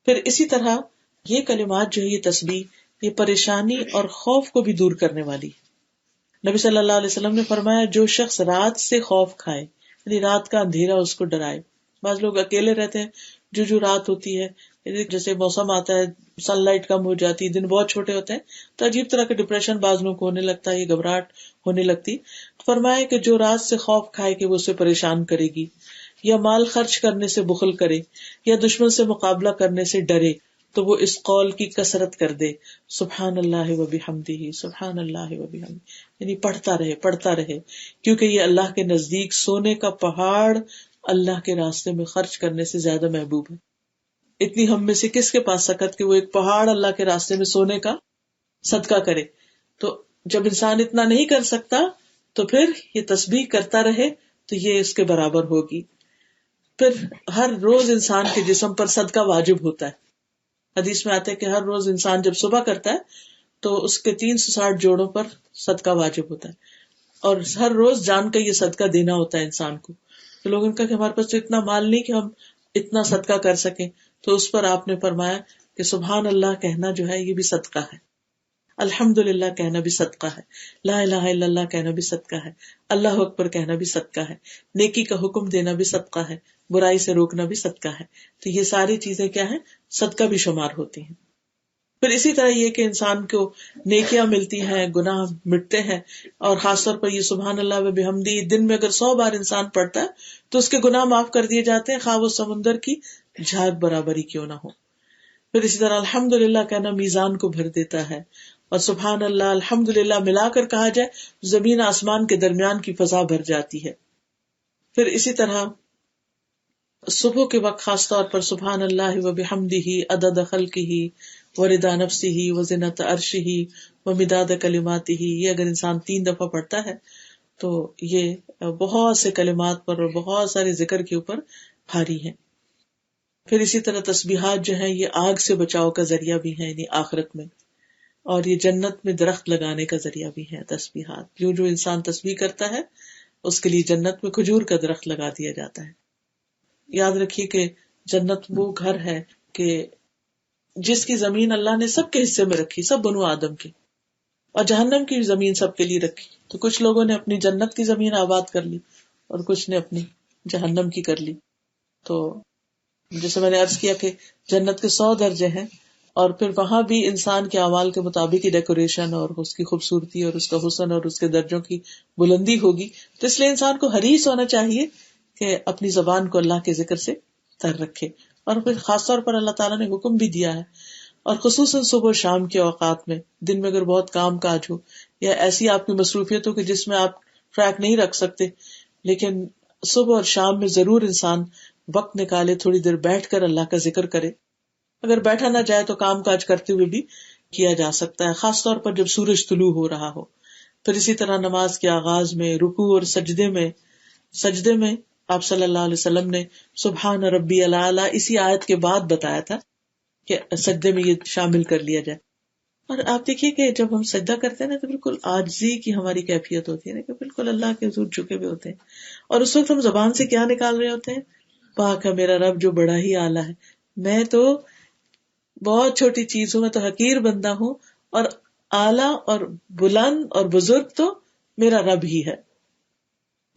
پھر اسی طرح یہ کلمات جو ہے، یہ تسبیح، یہ پریشانی اور خوف کو بھی دور کرنے والی. نبی صلی اللہ علیہ وسلم نے فرمایا جو شخص رات سے خوف کھائے، یعنی رات کا اندھیرا اس کو ڈرائے. بعض لوگ اکیلے رہتے ہیں، جو رات ہوتی ہے، جیسے موسم آتا ہے، سن لائٹ کم ہو جاتی، دن بہت چھوٹے ہوتے ہیں، تو عجیب طرح کا ڈپریشن بعض لوگوں کو ہونے لگتا ہے، یہ گھبراہٹ ہونے لگتی. فرمایا کہ جو رات سے خوف کھائے کہ وہ اسے پریشان کرے گی، یا مال خرچ کرنے سے بخل کرے، یا دشمن سے مقابلہ کرنے سے ڈرے، تو وہ اس قول کی کثرت کر دے سبحان اللہ و بحمدہ سبحان اللہ و بحمدہ، یعنی پڑھتا رہے، کیونکہ یہ اللہ کے نزدیک سونے کا پہاڑ اللہ کے راستے میں خرچ کرنے سے زیادہ محبوب ہے. اتنی ہم میں سے کس کے پاس سکت کہ وہ ایک پہاڑ اللہ کے راستے میں سونے کا صدقہ کرے. تو جب انسان اتنا نہیں کر سکتا تو پھر یہ تسبیح کرتا رہے تو یہ اس کے برابر ہوگی. پھر ہر روز انسان کے جسم پر صدقہ واجب ہوتا ہے. حدیث میں آتا ہے کہ ہر روز انسان جب صبح کرتا ہے تو اس کے 360 جوڑوں پر صدقہ واجب ہوتا ہے. اور ہر روز جان کا یہ صدقہ دینا ہوتا ہے انسان کو. تو لوگوں کا کہ ہمارے پاس تو اتنا مال نہیں کہ ہم اتنا صدقہ کر سکیں، تو اس پر آپ نے فرمایا کہ سبحان اللہ کہنا جو ہے یہ بھی صدقہ ہے، الحمدللہ کہنا بھی صدقہ ہے، لا الہ الا اللہ کہنا بھی صدقہ ہے، اللہ اکبر کہنا بھی صدقہ ہے، نیکی کا حکم دینا بھی صدقہ ہے، برائی سے روکنا بھی صدقہ ہے. تو یہ ساری چیزیں کیا ہیں؟ صدقہ بھی شمار ہوتی ہیں. پھر اسی طرح یہ کہ انسان کو نیکیاں ملتی ہیں، گناہ مٹتے ہیں، اور خاص طور پر یہ سبحان اللہ و بحمدی دن میں اگر 100 بار انسان پڑھتا ہے تو اس کے گناہ معاف کر دیے جاتے ہیں، خواہ وہ سمندر کی جھاگ برابر ہی کیوں نہ ہو. پھر اسی طرح الحمدللہ کہنا میزان کو بھر دیتا ہے، اور سبحان اللہ الحمدللہ ملا کر کہا جائے زمین آسمان کے درمیان کی فضا بھر جاتی ہے. پھر اسی طرح صبح کے وقت خاص طور پر سبحان اللہ و بحمدہ عدد خلقہ ورضا نفسہ وزنۃ عرشہ ومداد کلماتہ، یہ اگر انسان 3 دفعہ پڑھتا ہے تو یہ بہت سے کلمات پر اور بہت سارے ذکر کے اوپر بھاری ہے. پھر اسی طرح تسبیحات جو ہیں یہ آگ سے بچاؤ کا ذریعہ بھی ہیں، یعنی آخرت میں، اور یہ جنت میں درخت لگانے کا ذریعہ بھی ہے تسبیحات. جو انسان تسبیح کرتا ہے اس کے لیے جنت میں کھجور کا درخت لگا دیا جاتا ہے. یاد رکھیے کہ جنت وہ گھر ہے کہ جس کی زمین اللہ نے سب کے حصے میں رکھی، سب بنو آدم کی، اور جہنم کی زمین سب کے لیے رکھی. تو کچھ لوگوں نے اپنی جنت کی زمین آباد کر لی اور کچھ نے اپنی جہنم کی کر لی. تو جیسے میں نے عرض کیا کہ جنت کے 100 درجے ہیں، اور پھر وہاں بھی انسان کے اعمال کے مطابق ہی ڈیکوریشن اور اس کی خوبصورتی اور اس کا حسن اور اس کے درجوں کی بلندی ہوگی. تو اس لیے انسان کو حریص ہونا چاہیے کہ اپنی زبان کو اللہ کے ذکر سے تر رکھے. اور پھر خاص طور پر اللہ تعالیٰ نے حکم بھی دیا ہے، اور خصوصاً صبح و شام کے اوقات میں، دن میں اگر بہت کام کاج ہو یا ایسی آپ کی مصروفیت ہو کہ جس میں آپ ٹریک نہیں رکھ سکتے، لیکن صبح اور شام میں ضرور انسان وقت نکالے، تھوڑی دیر بیٹھ کر اللہ کا ذکر کرے. اگر بیٹھا نہ جائے تو کام کاج کرتے ہوئے بھی کیا جا سکتا ہے، خاص طور پر جب سورج طلوع ہو رہا ہو. پھر اسی طرح نماز کے آغاز میں، رکوع اور سجدے میں آپ صلی اللہ علیہ وسلم نے سبحان ربی الاعلیٰ اسی آیت کے بعد بتایا تھا کہ سجدے میں یہ شامل کر لیا جائے. اور آپ دیکھیے کہ جب ہم سجدہ کرتے ہیں نا تو بالکل عاجزی کی ہماری کیفیت ہوتی ہے نا، کہ بالکل اللہ کے حضور جھکے ہوئے ہوتے ہیں، اور اس وقت ہم زبان سے کیا نکال رہے ہوتے ہیں؟ پاک ہے میرا رب جو بڑا ہی اعلیٰ ہے، میں تو بہت چھوٹی چیز ہوں، میں تو حقیر بندہ ہوں، اور اعلیٰ اور بلند اور بزرگ تو میرا رب ہی ہے.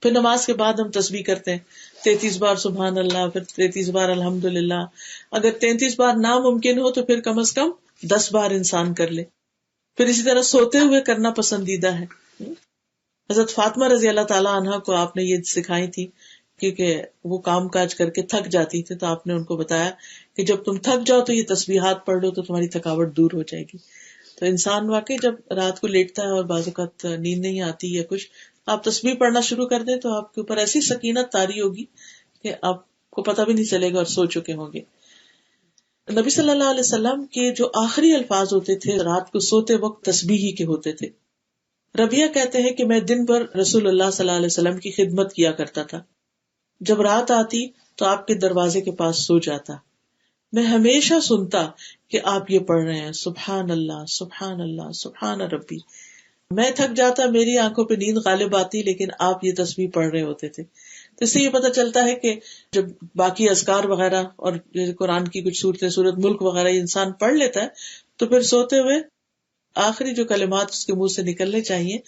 پھر نماز کے بعد ہم تسبیح کرتے ہیں 33 بار سبحان اللہ، پھر 33 بار الحمدللہ. اگر 33 بار ناممکن ہو تو پھر کم از کم 10 بار انسان کر لے. پھر اسی طرح سوتے ہوئے کرنا پسندیدہ ہے. حضرت فاطمہ رضی اللہ تعالیٰ عنہ کو آپ نے یہ سکھائی تھی، کیونکہ وہ کام کاج کر کے تھک جاتی تھی، تو آپ نے ان کو بتایا کہ جب تم تھک جاؤ تو یہ تسبیحات پڑھ لو تو تمہاری تھکاوٹ دور ہو جائے گی. تو انسان واقعی جب رات کو لیٹتا ہے اور بعض اوقات نیند نہیں آتی یا کچھ، آپ تسبیح پڑھنا شروع کر دیں تو آپ کے اوپر ایسی سکینت طاری ہوگی کہ آپ کو پتہ بھی نہیں چلے گا اور سو چکے ہوں گے. نبی صلی اللہ علیہ وسلم کے جو آخری الفاظ ہوتے تھے رات کو سوتے وقت تسبیح ہی کے ہوتے تھے. ربیہ کہتے ہیں کہ میں دن بھر رسول اللہ صلی اللہ علیہ وسلم کی خدمت کیا کرتا تھا، جب رات آتی تو آپ کے دروازے کے پاس سو جاتا. میں ہمیشہ سنتا کہ آپ یہ پڑھ رہے ہیں سبحان اللہ سبحان اللہ سبحان ربی. میں تھک جاتا، میری آنکھوں پہ نیند غالب آتی، لیکن آپ یہ تسبیح پڑھ رہے ہوتے تھے. تو اس سے یہ پتہ چلتا ہے کہ جب باقی اذکار وغیرہ اور قرآن کی کچھ سورت ملک وغیرہ انسان پڑھ لیتا ہے تو پھر سوتے ہوئے آخری جو کلمات اس کے منہ سے نکلنے چاہیے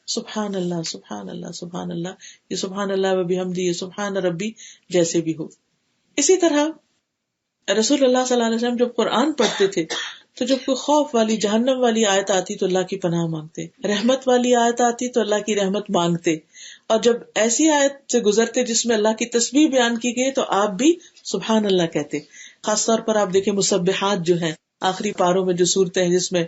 سبحان اللہ سبحان اللہ سبحان اللہ، یہ سبحان اللہ و بحمدہ، یہ سبحان ربی جیسے بھی ہو. اسی طرح رسول اللہ صلی اللہ علیہ وسلم جب قرآن پڑھتے تھے تو جب کوئی خوف والی جہنم والی آیت آتی تو اللہ کی پناہ مانگتے، رحمت والی آیت آتی تو اللہ کی رحمت مانگتے، اور جب ایسی آیت سے گزرتے جس میں اللہ کی تسبیح بیان کی گئی تو آپ بھی سبحان اللہ کہتے. خاص طور پر آپ دیکھیں مسبحات جو ہیں آخری پاروں میں جو صورتیں ہیں جس میں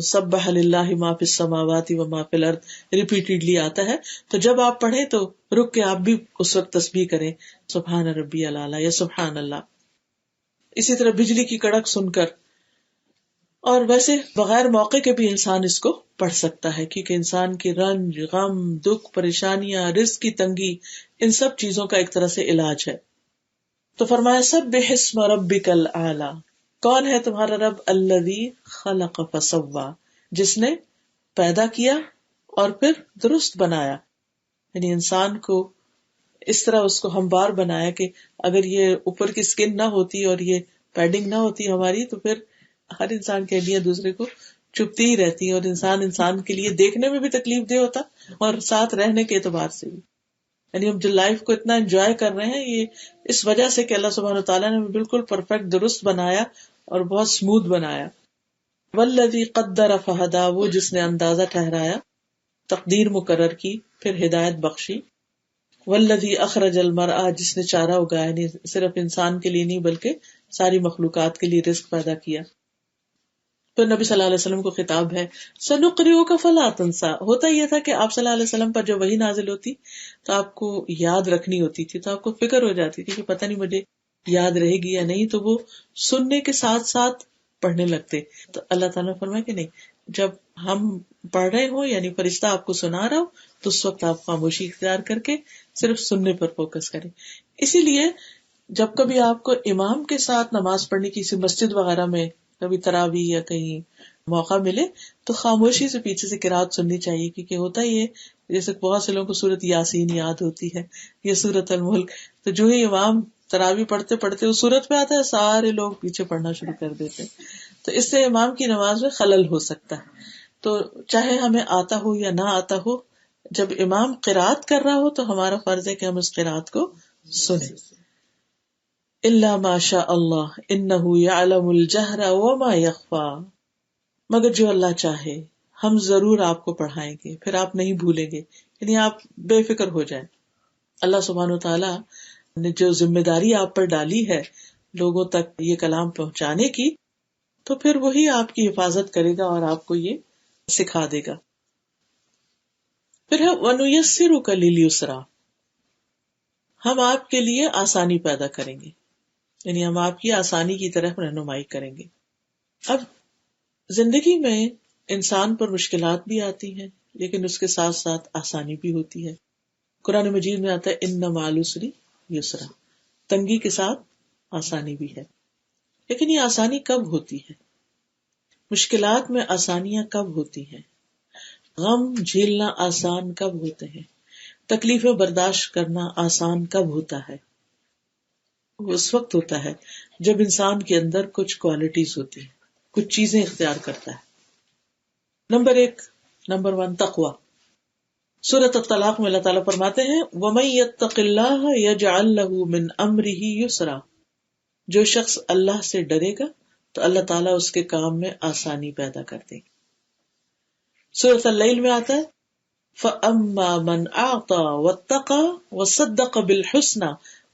سبح للہ ما فی السماوات و ما فی الارض ریپیٹیڈلی آتا ہے، تو جب آپ پڑھیں تو رک کے آپ بھی اس وقت تسبیح کریں سبحان ربی الاعلیٰ یا سبحان اللہ. اسی طرح بجلی کی کڑک سن کر، اور ویسے بغیر موقع کے بھی انسان اس کو پڑھ سکتا ہے، کیونکہ انسان کی رنج، غم، دکھ، پریشانیاں، رزق کی تنگی، ان سب چیزوں کا ایک طرح سے علاج ہے. تو فرمایا سبح اسم ربک الاعلی، کون ہے تمہارا رب؟ الذی خلق فسوی، جس نے پیدا کیا اور پھر درست بنایا. یعنی انسان کو اس طرح اس کو ہموار بنایا کہ اگر یہ اوپر کی سکن نہ ہوتی اور یہ پیڈنگ نہ ہوتی ہماری تو پھر ہر انسان کے لیے دوسرے کو چپتی ہی رہتی اور انسان کے لیے دیکھنے میں بھی تکلیف دہ ہوتا اور ساتھ رہنے کے اعتبار سے بھی. یعنی ہم جو لائف کو اتنا انجوائے کر رہے ہیں یہ اس وجہ سے کہ اللہ سبحانہ وتعالیٰ نے بالکل پرفیکٹ درست بنایا اور بہت اسموتھ بنایا. والذی قدر فہدی، وہ جس نے اندازہ ٹھہرایا، تقدیر مقرر کی، پھر ہدایت بخشی. والذی اخرج المرعى، جس نے چارہ اگایا، یعنی صرف انسان کے لیے نہیں بلکہ ساری مخلوقات کے لیے رزق پیدا کیا. تو نبی صلی اللہ علیہ وسلم کو خطاب ہے سنقرئک فلا تنسى. ہوتا یہ تھا کہ آپ صلی اللہ علیہ وسلم پر جو وحی نازل ہوتی تو آپ کو یاد رکھنی ہوتی تھی، تو آپ کو فکر ہو جاتی تھی کہ پتہ نہیں مجھے یاد رہے گی یا نہیں، تو وہ سننے کے ساتھ ساتھ پڑھنے لگتے. تو اللہ تعالیٰ نے فرمایا کہ نہیں، جب ہم پڑھ رہے ہوں یعنی فرشتہ آپ کو سنا رہا ہو تو اس وقت آپ خاموشی اختیار کر کے صرف سننے پر فوکس کریں. اسی لیے جب کبھی آپ کو امام کے ساتھ نماز پڑھنے کی مسجد وغیرہ میں کبھی تراویح یا کہیں موقع ملے تو خاموشی سے پیچھے سے قرات سننی چاہیے، کیونکہ ہوتا ہی ہے جیسے بہت سے لوگوں کو سورت یاسین یاد ہوتی ہے یا سورت الملک، تو جو ہی امام تراویح پڑھتے پڑھتے اس سورت میں آتا ہے سارے لوگ پیچھے پڑھنا شروع کر دیتے ہیں، تو اس سے امام کی نماز میں خلل ہو سکتا ہے. تو چاہے ہمیں آتا ہو یا نہ آتا ہو، جب امام قرات کر رہا ہو تو ہمارا فرض ہے کہ ہم اس قرات کو سنیں. الا ما شاء اللہ انہ یعلم الجہر وما یخفی، مگر جو اللہ چاہے ہم ضرور آپ کو پڑھائیں گے، پھر آپ نہیں بھولیں گے، یعنی آپ بے فکر ہو جائیں. اللہ سبحانہ وتعالی نے جو ذمہ داری آپ پر ڈالی ہے لوگوں تک یہ کلام پہنچانے کی، تو پھر وہی آپ کی حفاظت کرے گا اور آپ کو یہ سکھا دے گا. پھر ہے وَنُيَسِّرُكَ لِلْيُسْرَىٰ، ہم آپ کے لیے آسانی پیدا کریں گے، یعنی ہم آپ کی آسانی کی طرف رہنمائی کریں گے. اب زندگی میں انسان پر مشکلات بھی آتی ہیں لیکن اس کے ساتھ ساتھ آسانی بھی ہوتی ہے. قرآن مجید میں آتا ہے ان مع العسر یسرا، تنگی کے ساتھ آسانی بھی ہے. لیکن یہ آسانی کب ہوتی ہے؟ مشکلات میں آسانیاں کب ہوتی ہیں؟ غم جھیلنا آسان کب ہوتے ہیں؟ تکلیفیں برداشت کرنا آسان کب ہوتا ہے؟ وہ اس وقت ہوتا ہے جب انسان کے اندر کچھ کوالٹیز ہوتی ہیں، کچھ چیزیں اختیار کرتا ہے. نمبر 1 تقوی. سورۃ الطلاق میں اللہ تعالیٰ فرماتے ہیں وَمَن يَتَّقِ اللَّهَ يَجْعَل لَّهُ مِنْ أَمْرِهِ يُسْرًا، جو شخص اللہ سے ڈرے گا تو اللہ تعالیٰ اس کے کام میں آسانی پیدا کر دے گی. سورۃ اللیل میں آتا ہے فَأَمَّا مَنْ أَعْطَى وَاتَّقَى وَصَدَّقَ بِالْحُسْنَى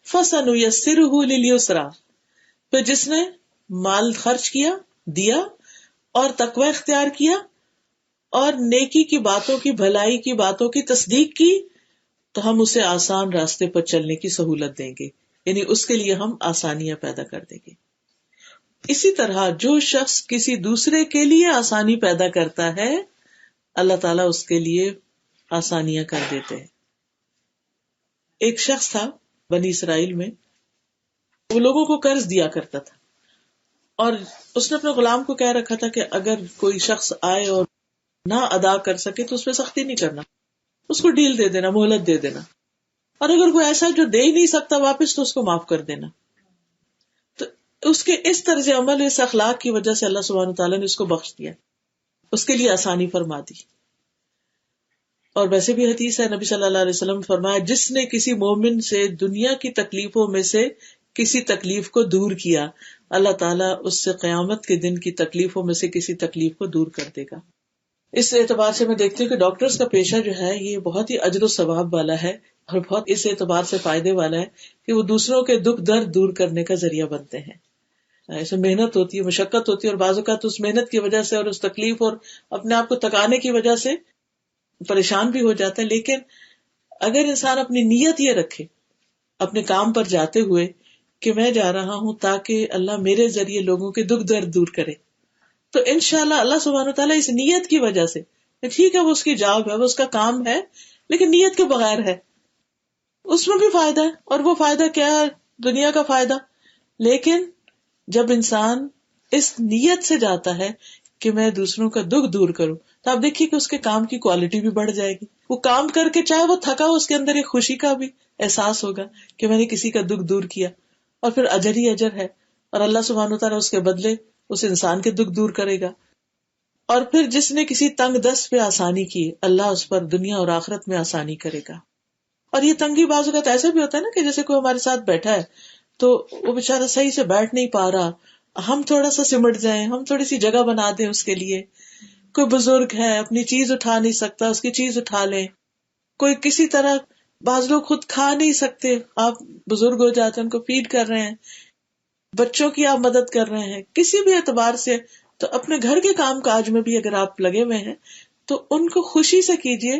فَسَنُيَسِّرُهُ لِلْيُسْرَىٰ، تو جس نے مال خرچ کیا، دیا اور تقوی اختیار کیا اور نیکی کی باتوں کی، بھلائی کی باتوں کی تصدیق کی تو ہم اسے آسان راستے پر چلنے کی سہولت دیں گے، یعنی اس کے لیے ہم آسانیاں پیدا کر دیں گے. اسی طرح جو شخص کسی دوسرے کے لیے آسانی پیدا کرتا ہے اللہ تعالیٰ اس کے لیے آسانیاں کر دیتے ہیں. ایک شخص تھا بنی اسرائیل میں، وہ لوگوں کو قرض دیا کرتا تھا اور اس نے اپنے غلام کو کہہ رکھا تھا کہ اگر کوئی شخص آئے اور نہ ادا کر سکے تو اس پہ سختی نہیں کرنا، اس کو ڈیل دے دینا، مہلت دے دینا، اور اگر کوئی ایسا جو دے ہی نہیں سکتا واپس تو اس کو معاف کر دینا. تو اس کے اس طرز عمل، اس اخلاق کی وجہ سے اللہ سبحانہ تعالیٰ نے اس کو بخش دیا، اس کے لیے آسانی فرما دی. اور ویسے بھی حدیث ہے، نبی صلی اللہ علیہ وسلم نے فرمایا جس نے کسی مومن سے دنیا کی تکلیفوں میں سے کسی تکلیف کو دور کیا اللہ تعالیٰ اس سے قیامت کے دن کی تکلیفوں میں سے کسی تکلیف کو دور کر دے گا. اس اعتبار سے میں دیکھتی ہوں کہ ڈاکٹرز کا پیشہ جو ہے یہ بہت ہی اجر و ثواب والا ہے اور بہت اس اعتبار سے فائدے والا ہے کہ وہ دوسروں کے دکھ درد دور کرنے کا ذریعہ بنتے ہیں. ایسے محنت ہوتی ہے، مشقت ہوتی ہے، اور بعض اوقات اس محنت کی وجہ سے اور اس تکلیف اور اپنے آپ کو تکانے کی وجہ سے پریشان بھی ہو جاتا ہے. لیکن اگر انسان اپنی نیت یہ رکھے اپنے کام پر جاتے ہوئے کہ میں جا رہا ہوں تاکہ اللہ میرے ذریعے لوگوں کے دکھ درد دور کرے، تو انشاءاللہ اللہ سبحانہ وتعالیٰ اس نیت کی وجہ سے، ٹھیک ہے وہ اس کی جاب ہے، وہ اس کا کام ہے، لیکن نیت کے بغیر ہے، اس میں بھی فائدہ ہے. اور وہ فائدہ کیا ہے؟ دنیا کا فائدہ. لیکن جب انسان اس نیت سے جاتا ہے کہ میں دوسروں کا دکھ دور کروں، تو آپ دیکھیے کہ اس کے کام کی کوالٹی بھی بڑھ جائے گی. وہ کام کر کے چاہے وہ تھکا ہو، اس کے اندر ایک خوشی کا بھی احساس ہوگا کہ میں نے کسی کا دکھ دور کیا، اور پھر اجر ہی اجر ہے، اور اللہ سبحانہ وتعالیٰ اس کے بدلے اس انسان کے دکھ دور کرے گا. اور پھر جس نے کسی تنگ دست پہ آسانی کی، اللہ اس پر دنیا اور آخرت میں آسانی کرے گا. اور یہ تنگی بعض اوقات ایسا بھی ہوتا ہے نا کہ جیسے کوئی ہمارے ساتھ بیٹھا ہے تو وہ بےچارا صحیح سے بیٹھ نہیں پا رہا، ہم تھوڑا سا سمٹ جائیں، ہم تھوڑی سی جگہ بنا دیں اس کے لیے. کوئی بزرگ ہے اپنی چیز اٹھا نہیں سکتا، اس کی چیز اٹھا لیں. کوئی کسی طرح، بعض لوگ خود کھا نہیں سکتے، آپ بزرگ ہو جاتے ہیں ان کو فیڈ کر رہے ہیں، بچوں کی آپ مدد کر رہے ہیں، کسی بھی اعتبار سے. تو اپنے گھر کے کام کاج میں بھی اگر آپ لگے ہوئے ہیں تو ان کو خوشی سے کیجئے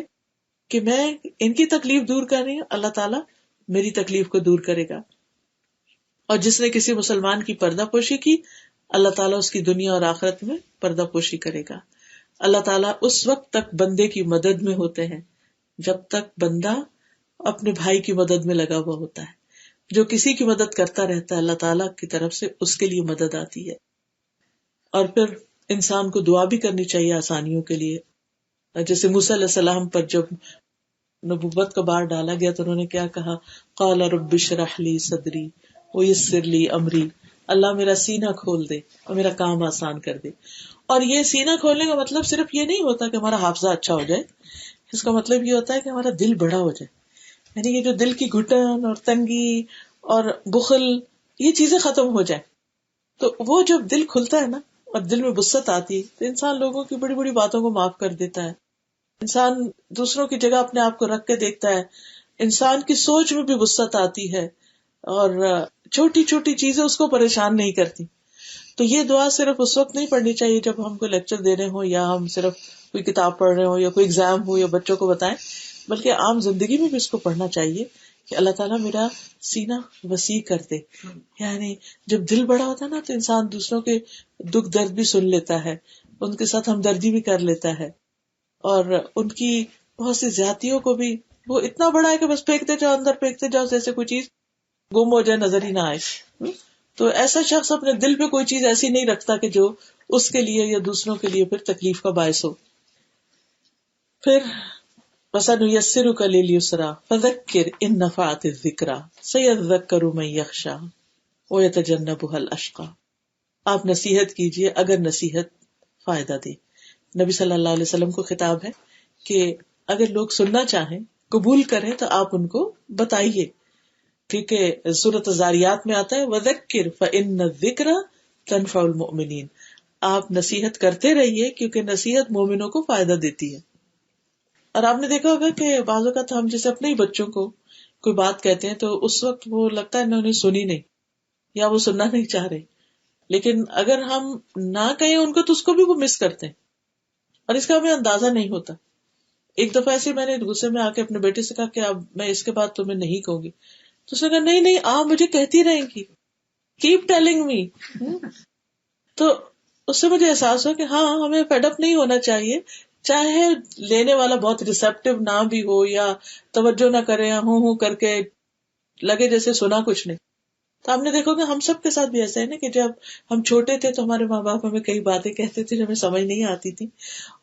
کہ میں ان کی تکلیف دور کر رہی ہوں، اللہ تعالیٰ میری تکلیف کو دور کرے گا. اور جس نے کسی مسلمان کی پردہ پوشی کی، اللہ تعالیٰ اس کی دنیا اور آخرت میں پردہ پوشی کرے گا. اللہ تعالیٰ اس وقت تک بندے کی مدد میں ہوتے ہیں جب تک بندہ اپنے بھائی کی مدد میں لگا ہوا ہوتا ہے. جو کسی کی مدد کرتا رہتا ہے اللہ تعالیٰ کی طرف سے اس کے لیے مدد آتی ہے. اور پھر انسان کو دعا بھی کرنی چاہیے آسانیوں کے لیے. جیسے موسیٰ علیہ السلام پر جب نبوت کا بار ڈالا گیا تو انہوں نے کیا کہا، قال رب اشرح لی صدری ویسر لی امری، اللہ میرا سینہ کھول دے اور میرا کام آسان کر دے. اور یہ سینہ کھولنے کا مطلب صرف یہ نہیں ہوتا کہ ہمارا حافظہ اچھا ہو جائے، اس کا مطلب یہ ہوتا ہے کہ ہمارا دل بڑا ہو جائے. یعنی یہ جو دل کی گھٹن اور تنگی اور بخل، یہ چیزیں ختم ہو جائیں. تو وہ جب دل کھلتا ہے نا اور دل میں وسعت آتی ہے تو انسان لوگوں کی بڑی بڑی باتوں کو معاف کر دیتا ہے. انسان دوسروں کی جگہ اپنے آپ کو رکھ کے دیکھتا ہے. انسان کی سوچ میں بھی وسعت آتی ہے اور چھوٹی چھوٹی چیزیں اس کو پریشان نہیں کرتی. تو یہ دعا صرف اس وقت نہیں پڑھنی چاہیے جب ہم کوئی لیکچر دے رہے ہوں یا ہم صرف کوئی کتاب پڑھ رہے ہوں یا کوئی ایگزام ہو یا بچوں کو بتائیں، بلکہ عام زندگی میں بھی اس کو پڑھنا چاہیے کہ اللہ تعالیٰ میرا سینہ وسیع کر دے. یعنی جب دل بڑا ہوتا ہے نا تو انسان دوسروں کے دکھ درد بھی سن لیتا ہے، ان کے ساتھ ہمدردی بھی کر لیتا ہے، اور ان کی بہت سی زیادتیوں کو بھی، وہ اتنا بڑا ہے کہ بس پھینکتے جاؤ اندر، پھینکتے جاؤ جیسے کوئی چیز گم ہو جائے، نظر ہی نہ آئے. تو ایسا شخص اپنے دل پہ کوئی چیز ایسی نہیں رکھتا کہ جو اس کے لیے یا دوسروں کے لیے پھر تکلیف کا باعث ہو. پھر وَسَنُيَسِّرُكَ لِلْيُسْرَىٰ فَذَكِّرْ إِن نَّفَعَتِ الذِّكْرَىٰ سَيَذَّكَّرُ مَن يَخْشَىٰ وَيَتَجَنَّبُهَا الْأَشْقَىٰ. آپ نصیحت کیجئے اگر نصیحت فائدہ دے. نبی صلی اللہ علیہ وسلم کو خطاب ہے کہ اگر لوگ سننا چاہیں، قبول کریں تو آپ ان کو بتائیے، کیونکہ سورۃ الذاریات میں آتا ہے وَذَكِّرْ فَإِنَّ الذِّكْرَىٰ تَنفَعُ الْمُؤْمِنِينَ. آپ نصیحت کرتے رہیے کیونکہ نصیحت مومنوں کو فائدہ دیتی ہے. اور آپ نے دیکھا ہوگا کہ بعض اوقات ہم جیسے اپنے ہی بچوں کو کوئی بات کہتے ہیں تو اس وقت وہ لگتا ہے انہوں نے سنی نہیں یا وہ سننا نہیں چاہ رہے، لیکن اگر ہم نہ کہیں ان کو تو اس کو بھی وہ مس کرتے ہیں اور اس کا ہمیں اندازہ نہیں ہوتا. ایک دفعہ ایسے میں نے غصے میں آ کے اپنے بیٹے سے کہا کہ اب میں اس کے بعد تمہیں نہیں کہوں گی، تو اس نے کہا نہیں نہیں آپ مجھے کہتی رہیں گی، کیپ ٹیلنگ می. تو اس سے مجھے احساس ہوا کہ ہاں ہمیں فیڈ اپ نہیں ہونا چاہیے، چاہے لینے والا بہت ریسیپٹیو نہ بھی ہو یا توجہ نہ کرے یا ہوں کر کے لگے جیسے سنا کچھ نہیں. تو آپ نے دیکھو کہ ہم سب کے ساتھ بھی ایسا ہے نا کہ جب ہم چھوٹے تھے تو ہمارے ماں باپ ہمیں کئی باتیں کہتے تھے جو ہمیں سمجھ نہیں آتی تھی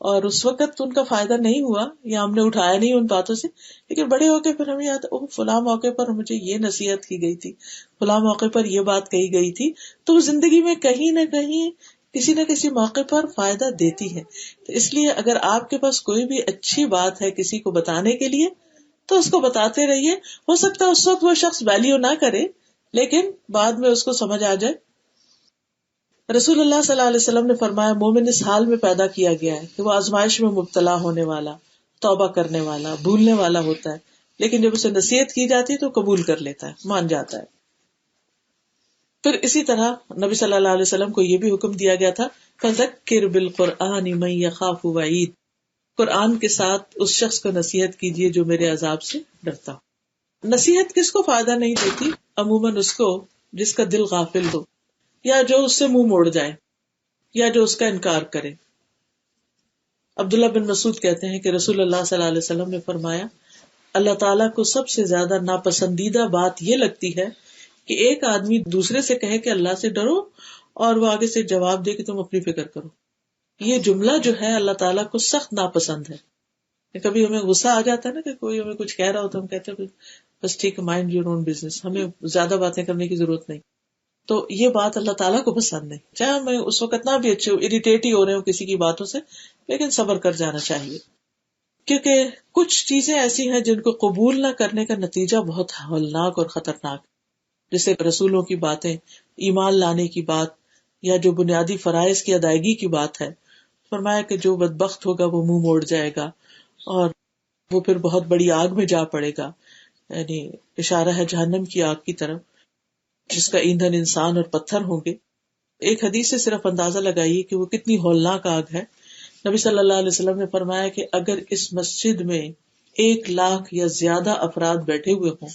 اور اس وقت ان کا فائدہ نہیں ہوا یا ہم نے اٹھایا نہیں ان باتوں سے، لیکن بڑے ہو کے پھر ہمیں یاد فلاں موقع پر مجھے یہ نصیحت کی گئی تھی، فلاں موقع پر یہ بات کہی گئی تھی. تو وہ زندگی میں کہیں نہ کہیں کسی نہ کسی موقع پر فائدہ دیتی ہے. تو اس لیے اگر آپ کے پاس کوئی بھی اچھی بات ہے کسی کو بتانے کے لیے تو اس کو بتاتے رہیے. ہو سکتا ہے اس وقت وہ شخص ویلیو نہ کرے لیکن بعد میں اس کو سمجھ آ جائے. رسول اللہ صلی اللہ علیہ وسلم نے فرمایا مومن اس حال میں پیدا کیا گیا ہے کہ وہ آزمائش میں مبتلا ہونے والا، توبہ کرنے والا، بھولنے والا ہوتا ہے، لیکن جب اسے نصیحت کی جاتی ہے تو قبول کر لیتا ہے، مان جاتا ہے. پھر اسی طرح نبی صلی اللہ علیہ وسلم کو یہ بھی حکم دیا گیا تھا فَذَكِّرْ بِالْقُرْآنِ مَن يَخَافُ وَعِيدٍ، قرآن کے ساتھ اس شخص کو نصیحت کیجیے جو میرے عذاب سے ڈرتا. نصیحت کس کو فائدہ نہیں دیتی؟ عموماً اس کو جس کا دل غافل ہو یا جو اس سے منہ موڑ جائے یا جو اس کا انکار کرے. عبداللہ بن مسعود کہتے ہیں کہ رسول اللہ صلی اللہ علیہ وسلم نے فرمایا اللہ تعالیٰ کو سب سے زیادہ ناپسندیدہ بات یہ لگتی ہے کہ ایک آدمی دوسرے سے کہے کہ اللہ سے ڈرو اور وہ آگے سے جواب دے کہ تم اپنی فکر کرو. یہ جملہ جو ہے اللہ تعالیٰ کو سخت ناپسند ہے. کبھی ہمیں غصہ آ جاتا ہے نا کہ کوئی ہمیں کچھ کہہ رہا ہو تو ہم کہتے ہیں بس ٹھیک ہے، مائنڈ یور اون بزنس، ہمیں زیادہ باتیں کرنے کی ضرورت نہیں. تو یہ بات اللہ تعالیٰ کو پسند نہیں. چاہے ہمیں اس وقت نہ بھی اچھے اریٹیٹ ہی ہو رہے ہو کسی کی باتوں سے، لیکن صبر کر جانا چاہیے. کیونکہ کچھ چیزیں ایسی ہیں جن کو قبول نہ کرنے کا نتیجہ بہت ہولناک اور خطرناک، جیسے رسولوں کی باتیں، ایمان لانے کی بات، یا جو بنیادی فرائض کی ادائیگی کی بات ہے. فرمایا کہ جو بدبخت ہوگا وہ منہ موڑ جائے گا اور وہ پھر بہت بڑی آگ میں جا پڑے گا. یعنی اشارہ ہے جہنم کی آگ کی طرف، جس کا ایندھن انسان اور پتھر ہوں گے. ایک حدیث سے صرف اندازہ لگائیے کہ وہ کتنی ہولناک آگ ہے. نبی صلی اللہ علیہ وسلم نے فرمایا کہ اگر اس مسجد میں 1,00,000 یا زیادہ افراد بیٹھے ہوئے ہوں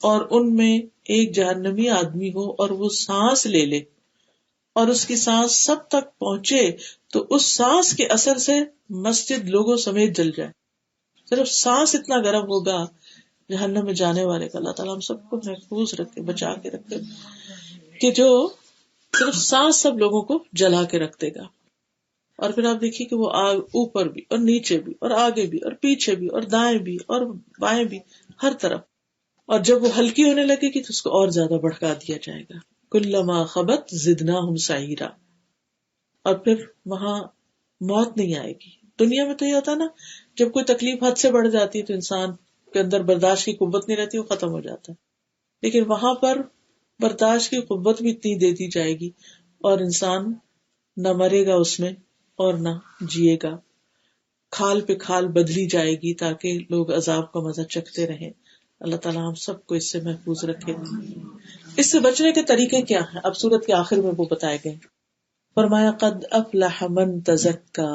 اور ان میں ایک جہنمی آدمی ہو اور وہ سانس لے لے اور اس کی سانس سب تک پہنچے تو اس سانس کے اثر سے مسجد لوگوں سمیت جل جائے. صرف سانس اتنا گرم ہوگا جہنم میں جانے والے کا. اللہ تعالیٰ ہم سب کو محفوظ رکھے، بچا کے رکھے، کہ جو صرف سانس سب لوگوں کو جلا کے رکھ دے گا. اور پھر آپ دیکھیے کہ وہ آگ اوپر بھی اور نیچے بھی اور آگے بھی اور پیچھے بھی اور دائیں بھی اور بائیں بھی، ہر طرف. اور جب وہ ہلکی ہونے لگے گی تو اس کو اور زیادہ بڑھکا دیا جائے گا. کلما خبت زدناہم سعیرا. اور پھر وہاں موت نہیں آئے گی. دنیا میں تو یہ ہوتا نا، جب کوئی تکلیف حد سے بڑھ جاتی ہے تو انسان کے اندر برداشت کی قوت نہیں رہتی، وہ ختم ہو جاتا ہے. لیکن وہاں پر برداشت کی قوت بھی اتنی دے دی جائے گی اور انسان نہ مرے گا اس میں اور نہ جیے گا. کھال پہ کھال بدلی جائے گی تاکہ لوگ عذاب کا مزہ چکھتے رہیں. اللہ تعالیٰ ہم سب کو اس سے محفوظ رکھے. اس سے بچنے کے طریقے کیا ہیں اب سورت کے آخر میں وہ بتائے گئے. فرمایا قد افلح من تزکا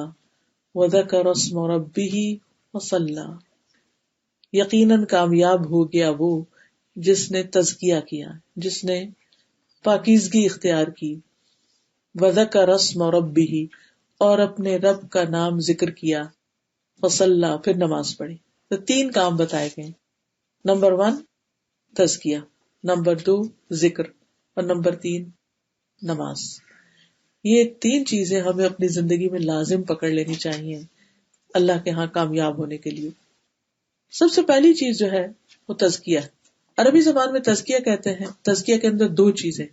وذکر اسم ربہ وصلی. یقیناً کامیاب ہو گیا وہ جس نے تزکیہ کیا، جس نے پاکیزگی اختیار کی. وذکر اسم ربہ، اور اپنے رب کا نام ذکر کیا. وصلی، پھر نماز پڑھی. تو 3 کام بتائے گئے. نمبر 1 تزکیہ، نمبر 2 ذکر، اور نمبر 3 نماز. یہ 3 چیزیں ہمیں اپنی زندگی میں لازم پکڑ لینی چاہیے اللہ کے ہاں کامیاب ہونے کے لیے. سب سے پہلی چیز جو ہے وہ تزکیہ. عربی زبان میں تزکیہ کہتے ہیں. تزکیہ کے اندر 2 چیزیں،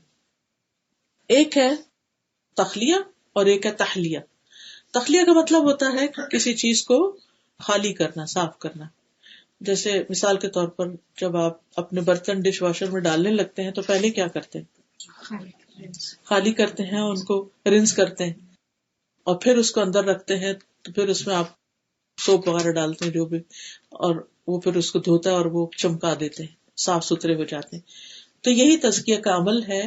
ایک ہے تخلیہ اور ایک ہے تحلیہ. تخلیہ کا مطلب ہوتا ہے کسی چیز کو خالی کرنا، صاف کرنا. جیسے مثال کے طور پر جب آپ اپنے برتن ڈش واشر میں ڈالنے لگتے ہیں تو پہلے کیا کرتے ہیں؟ خالی کرتے ہیں، ان کو رنس کرتے ہیں اور پھر اس کو اندر رکھتے ہیں. تو پھر اس میں آپ سوپ وغیرہ ڈالتے ہیں جو بھی، اور وہ پھر اس کو دھوتا ہے اور وہ چمکا دیتے ہیں، صاف ستھرے ہو جاتے ہیں. تو یہی تزکیہ کا عمل ہے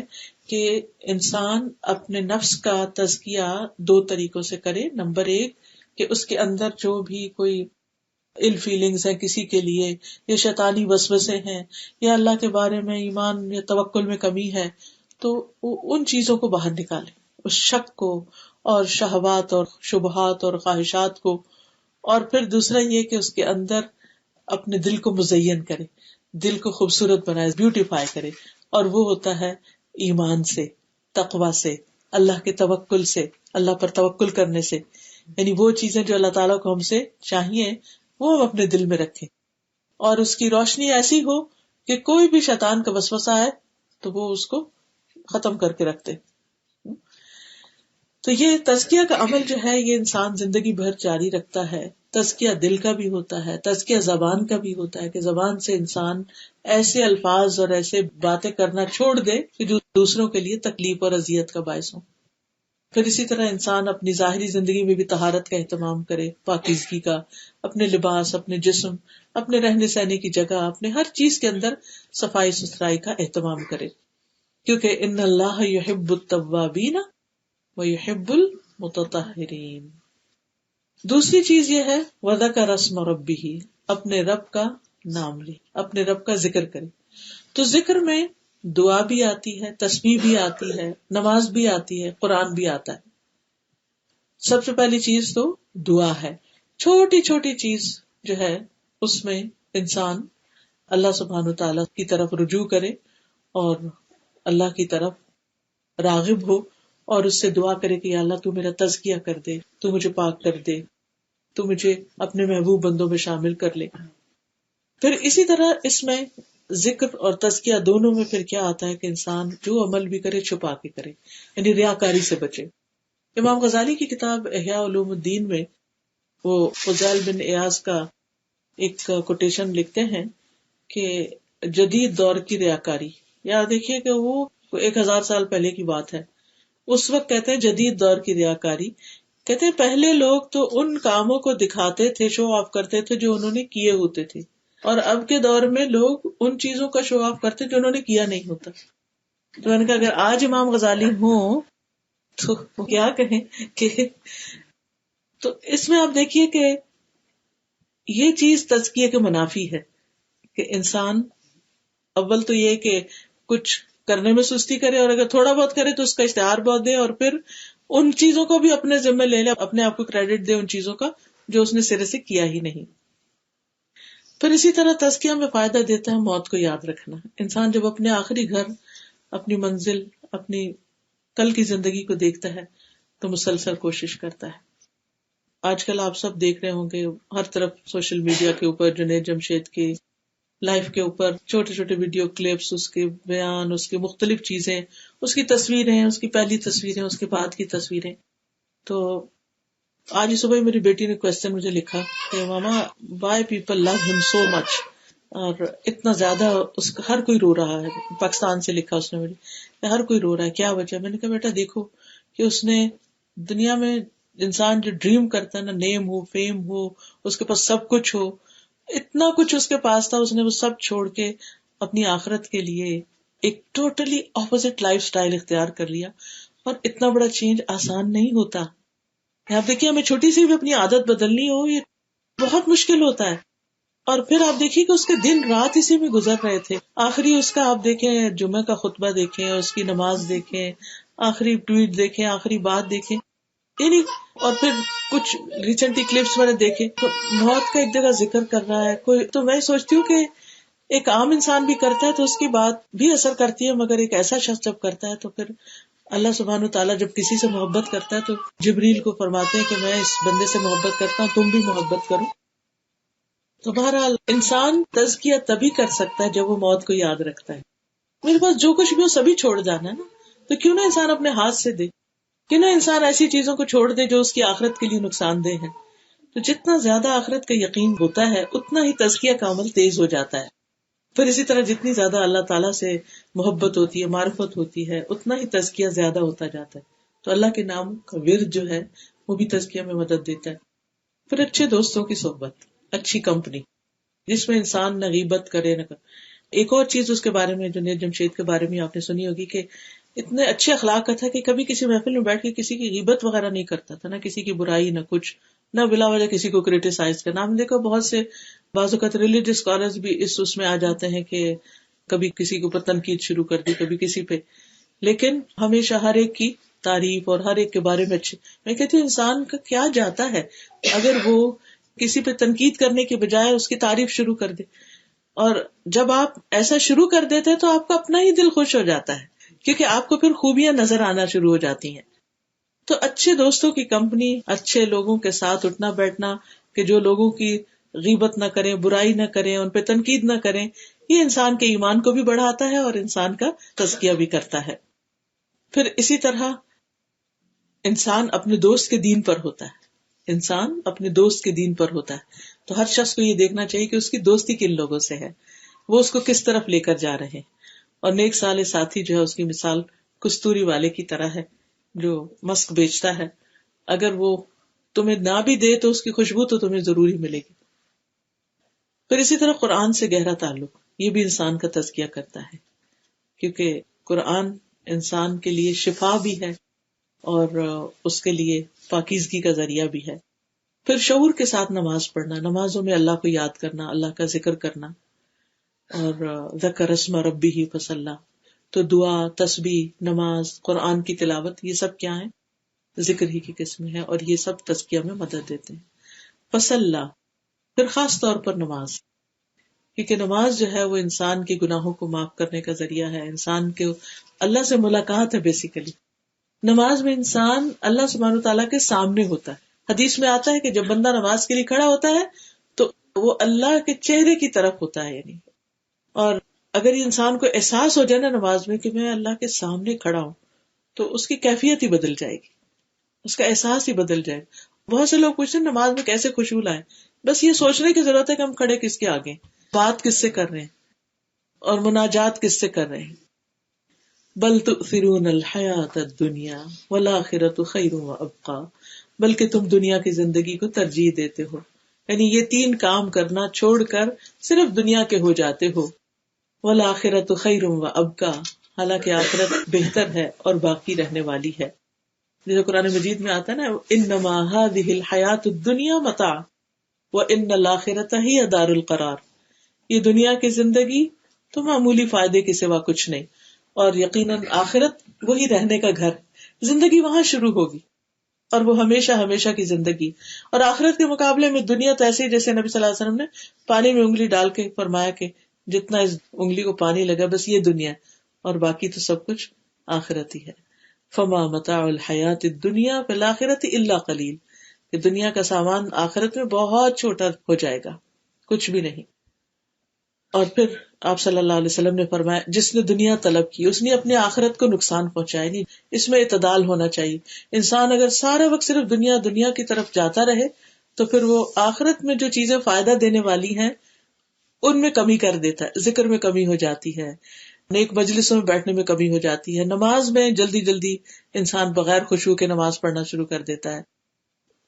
کہ انسان اپنے نفس کا تزکیہ 2 طریقوں سے کرے. نمبر 1 کہ اس کے اندر جو بھی کوئی ال فیلنگز ہیں کسی کے لیے، یا شیطانی وسوسے ہیں، یا اللہ کے بارے میں ایمان یا توکل میں کمی ہے، تو ان چیزوں کو باہر نکالے، اس شک کو اور شہوات اور شبہات اور خواہشات کو. اور پھر دوسرا یہ کہ اس کے اندر اپنے دل کو مزین کرے، دل کو خوبصورت بنائے، بیوٹیفائی کرے. اور وہ ہوتا ہے ایمان سے، تقوی سے، اللہ کے توکل سے، اللہ پر توکل کرنے سے. یعنی وہ چیزیں جو اللہ تعالیٰ کو ہم سے چاہیے وہ ہم اپنے دل میں رکھیں، اور اس کی روشنی ایسی ہو کہ کوئی بھی شیطان کا وسوسہ آئے تو وہ اس کو ختم کر کے رکھتے. تو یہ تزکیہ کا عمل جو ہے یہ انسان زندگی بھر جاری رکھتا ہے. تزکیہ دل کا بھی ہوتا ہے، تزکیہ زبان کا بھی ہوتا ہے کہ زبان سے انسان ایسے الفاظ اور ایسے باتیں کرنا چھوڑ دے کہ جو دوسروں کے لیے تکلیف اور اذیت کا باعث ہو. پھر اسی طرح انسان اپنی ظاہری زندگی میں بھی طہارت کا اہتمام کرے، پاکیزگی کا، اپنے لباس، اپنے جسم، اپنے رہنے سہنے کی جگہ، اپنے ہر چیز کے اندر صفائی ستھرائی کا اہتمام کرے. کیونکہ ان اللہ یحب التوابین ویحب المتطہرین. دوسری چیز یہ ہے وذکر اسم ربہ، اپنے رب کا نام لے، اپنے رب کا ذکر کرے. تو ذکر میں دعا بھی آتی ہے، تسبیح بھی آتی ہے، نماز بھی آتی ہے، قرآن بھی آتا ہے. سب سے پہلی چیز تو دعا ہے. چھوٹی چھوٹی چیز جو ہے اس میں انسان اللہ سبحانہ وتعالیٰ کی طرف رجوع کرے اور اللہ کی طرف راغب ہو اور اس سے دعا کرے کہ یا اللہ تو میرا تزکیہ کر دے، تو مجھے پاک کر دے، تو مجھے اپنے محبوب بندوں میں شامل کر لے. پھر اسی طرح اس میں ذکر اور تزکیہ دونوں میں پھر کیا آتا ہے کہ انسان جو عمل بھی کرے چھپا کے کرے، یعنی ریاکاری سے بچے. امام غزالی کی کتاب احیاء علوم الدین میں وہ فضیل بن ایاز کا ایک کوٹیشن لکھتے ہیں کہ جدید دور کی ریاکاری، یا دیکھیے کہ وہ 1000 سال پہلے کی بات ہے، اس وقت کہتے ہیں جدید دور کی ریاکاری، کہتے ہیں پہلے لوگ تو ان کاموں کو دکھاتے تھے، شو آف کرتے تھے جو انہوں نے کیے ہوتے تھے، اور اب کے دور میں لوگ ان چیزوں کا شو آف کرتے جو انہوں نے کیا نہیں ہوتا. تو میں نے کہا اگر آج امام غزالی ہوں تو وہ کیا کہیں کہ تو اس میں آپ دیکھیے کہ یہ چیز تزکیے کے منافی ہے کہ انسان اول تو یہ کہ کچھ کرنے میں سستی کرے، اور اگر تھوڑا بہت کرے تو اس کا اشتہار بہت دے، اور پھر ان چیزوں کو بھی اپنے ذمہ لے لے، اپنے آپ کو کریڈٹ دے ان چیزوں کا جو اس نے سرے سے کیا ہی نہیں. پھر اسی طرح تزکیہ میں فائدہ دیتا ہے موت کو یاد رکھنا. انسان جب اپنے آخری گھر، اپنی منزل، اپنی کل کی زندگی کو دیکھتا ہے تو مسلسل کوشش کرتا ہے. آج کل آپ سب دیکھ رہے ہوں گے ہر طرف سوشل میڈیا کے اوپر جنید جمشید کی لائف کے اوپر چھوٹے چھوٹے ویڈیو کلپس، اس کے بیان، اس کی مختلف چیزیں، اس کی تصویریں، اس کی پہلی تصویریں، اس کے بعد کی تصویریں. تو آج ہی صبح میری بیٹی نے کوسچن مجھے لکھا کہ ماما وائی پیپل لو ہم سو مچ، اور اتنا زیادہ اس کا ہر کوئی رو رہا ہے. پاکستان سے لکھا اس نے مجھے، ہر کوئی رو رہا ہے، کیا وجہ؟ میں نے کہا بیٹا دیکھو کہ اس نے دنیا میں انسان جو ڈریم کرتا ہے نا، نیم ہو، فیم ہو، اس کے پاس سب کچھ ہو، اتنا کچھ اس کے پاس تھا، اس نے وہ سب چھوڑ کے اپنی آخرت کے لیے ایک ٹوٹلی اپوزٹ لائف سٹائل اختیار کر لیا. اور اتنا بڑا چینج آسان نہیں ہوتا. آپ دیکھیے ہمیں چھوٹی سی بھی اپنی عادت بدلنی ہو یہ بہت مشکل ہوتا ہے. اور پھر آپ دیکھیے کہ اس کے دن رات اسی میں گزر رہے تھے. آخری اس کا آپ دیکھیں جمعہ کا خطبہ دیکھیں، اس کی نماز دیکھیں، آخری ٹویٹ دیکھیں، آخری بات دیکھیں، یعنی اور پھر کچھ ریسنٹلی کلپس میں نے دیکھے تو موت کا ایک جگہ ذکر کر رہا ہے کوئی. تو میں سوچتی ہوں کہ ایک عام انسان بھی کرتا ہے تو اس کی بات بھی اثر کرتی ہے، مگر ایک ایسا شخص جب کرتا ہے تو پھر اللہ سبحانہ تعالیٰ جب کسی سے محبت کرتا ہے تو جبریل کو فرماتے ہیں کہ میں اس بندے سے محبت کرتا ہوں، تم بھی محبت کرو. تو بہرحال انسان تزکیہ تبھی کر سکتا ہے جب وہ موت کو یاد رکھتا ہے. میرے پاس جو کچھ بھی ہو سبھی چھوڑ جانا ہے نا، تو کیوں نہ انسان اپنے ہاتھ سے دے، کیوں نہ انسان ایسی چیزوں کو چھوڑ دے جو اس کی آخرت کے لیے نقصان دہ ہے. تو جتنا زیادہ آخرت کا یقین ہوتا ہے اتنا ہی تزکیہ کا عمل تیز ہو جاتا ہے. پھر اسی طرح جتنی زیادہ اللہ تعالیٰ سے محبت ہوتی ہے، معرفت ہوتی ہے، اتنا ہی تزکیہ زیادہ ہوتا جاتا ہے. تو اللہ کے نام کا ورد جو ہے وہ بھی تزکیہ میں مدد دیتا ہے. پھر اچھے دوستوں کی صحبت، اچھی کمپنی جس میں انسان نہ غیبت کرے نہ کرے. ایک اور چیز اس کے بارے میں جنید جمشید کے بارے میں آپ نے سنی ہوگی کہ اتنے اچھے اخلاق کا تھا کہ کبھی کسی محفل میں بیٹھ کے کسی کی غیبت وغیرہ نہیں کرتا تھا، نہ کسی کی برائی، نہ کچھ، نہ بلا وجہ کسی کو کریٹیسائز کرنا. ہم دیکھو بہت سے بعض اوقات ریلیجیس اسکالرز بھی اس میں آ جاتے ہیں کہ کبھی کسی کے اوپر تنقید شروع کر دی، کبھی کسی پہ، لیکن ہمیشہ ہر ایک کی تعریف اور ہر ایک کے بارے میں اچھے. میں کہتی ہوں انسان کا کیا جاتا ہے اگر وہ کسی پہ تنقید کرنے کے بجائے اس کی تعریف شروع کر دے. اور جب آپ ایسا شروع کر دیتے تو آپ کا اپنا ہی دل خوش ہو جاتا ہے، کیونکہ آپ کو پھر خوبیاں نظر آنا شروع ہو جاتی ہیں. تو اچھے دوستوں کی کمپنی، اچھے لوگوں کے ساتھ اٹھنا بیٹھنا کہ جو لوگوں کی غیبت نہ کریں، برائی نہ کریں، ان پہ تنقید نہ کریں، یہ انسان کے ایمان کو بھی بڑھاتا ہے اور انسان کا تزکیہ بھی کرتا ہے. پھر اسی طرح انسان اپنے دوست کے دین پر ہوتا ہے. انسان اپنے دوست کے دین پر ہوتا ہے تو ہر شخص کو یہ دیکھنا چاہیے کہ اس کی دوستی کن لوگوں سے ہے، وہ اس کو کس طرف لے کر جا رہے ہیں. اور نیک صالح ساتھی جو ہے اس کی مثال کستوری والے کی طرح ہے جو مسک بیچتا ہے، اگر وہ تمہیں نہ بھی دے تو اس کی خوشبو تو تمہیں ضروری ملے گی. پھر اسی طرح قرآن سے گہرا تعلق، یہ بھی انسان کا تزکیہ کرتا ہے، کیونکہ قرآن انسان کے لیے شفا بھی ہے اور اس کے لیے پاکیزگی کا ذریعہ بھی ہے. پھر شعور کے ساتھ نماز پڑھنا، نمازوں میں اللہ کو یاد کرنا، اللہ کا ذکر کرنا، اور ذکر اسم ربہ فصلی، تو دعا، تسبیح، نماز، قرآن کی تلاوت، یہ سب کیا ہیں؟ ذکر ہی کی قسم ہے، اور یہ سب تزکیہ میں مدد دیتے ہیں. فصلی، پھر خاص طور پر نماز، کیونکہ نماز جو ہے وہ انسان کے گناہوں کو معاف کرنے کا ذریعہ ہے، انسان کے اللہ سے ملاقات ہے بیسیکلی. نماز میں انسان اللہ سبحانہ وتعالیٰ کے سامنے ہوتا ہے. حدیث میں آتا ہے کہ جب بندہ نماز کے لیے کھڑا ہوتا ہے تو وہ اللہ کے چہرے کی طرف ہوتا ہے یعنی. اور اگر یہ انسان کو احساس ہو جائے نا نماز میں کہ میں اللہ کے سامنے کھڑا ہوں تو اس کی کیفیت ہی بدل جائے گی, اس کا احساس ہی بدل جائے گا. بہت سے لوگ پوچھتے ہیں نماز میں کیسے خوشبو لائیں. بس یہ سوچنے کی ضرورت ہے کہ ہم کھڑے کس کے آگے, بات کس سے کر رہے ہیں اور مناجات کس سے کر رہے ہیں. بل تؤثرون الحیات الدنیا والآخرۃ خیر وابقی, بلکہ تم دنیا کی زندگی کو ترجیح دیتے ہو, یعنی یہ 3 کام کرنا چھوڑ کر صرف دنیا کے ہو جاتے ہو. والآخرۃ خیر وابقی, حالانکہ آخرت بہتر ہے اور باقی رہنے والی ہے. جیسے قرآن مجید میں آتا ہے نا, انما هذه الحیات الدنیا متاع وان الآخرۃ ہی دار القرار, یہ دنیا کی زندگی تو معمولی فائدے کے سوا کچھ نہیں, اور یقیناً آخرت وہی رہنے کا گھر, زندگی وہاں شروع ہوگی اور وہ ہمیشہ ہمیشہ کی زندگی. اور آخرت کے مقابلے میں دنیا تو ایسے ہی جیسے نبی صلی اللہ علیہ وسلم نے پانی میں انگلی ڈال کے فرمایا کہ جتنا اس انگلی کو پانی لگا بس یہ دنیا, اور باقی تو سب کچھ آخرت ہی ہے. فما متاع الحیات الدنیا فی الآخرۃ الا قلیل, کہ دنیا کا سامان آخرت میں بہت چھوٹا ہو جائے گا, کچھ بھی نہیں. اور پھر آپ صلی اللہ علیہ وسلم نے فرمایا جس نے دنیا طلب کی اس نے اپنے آخرت کو نقصان پہنچایا. نہیں, اس میں اعتدال ہونا چاہیے. انسان اگر سارا وقت صرف دنیا دنیا کی طرف جاتا رہے تو پھر وہ آخرت میں جو چیزیں فائدہ دینے والی ہیں ان میں کمی کر دیتا ہے, ذکر میں کمی ہو جاتی ہے, نیک مجلسوں میں بیٹھنے میں کمی ہو جاتی ہے, نماز میں جلدی جلدی انسان بغیر خشوع کے نماز پڑھنا شروع کر دیتا ہے.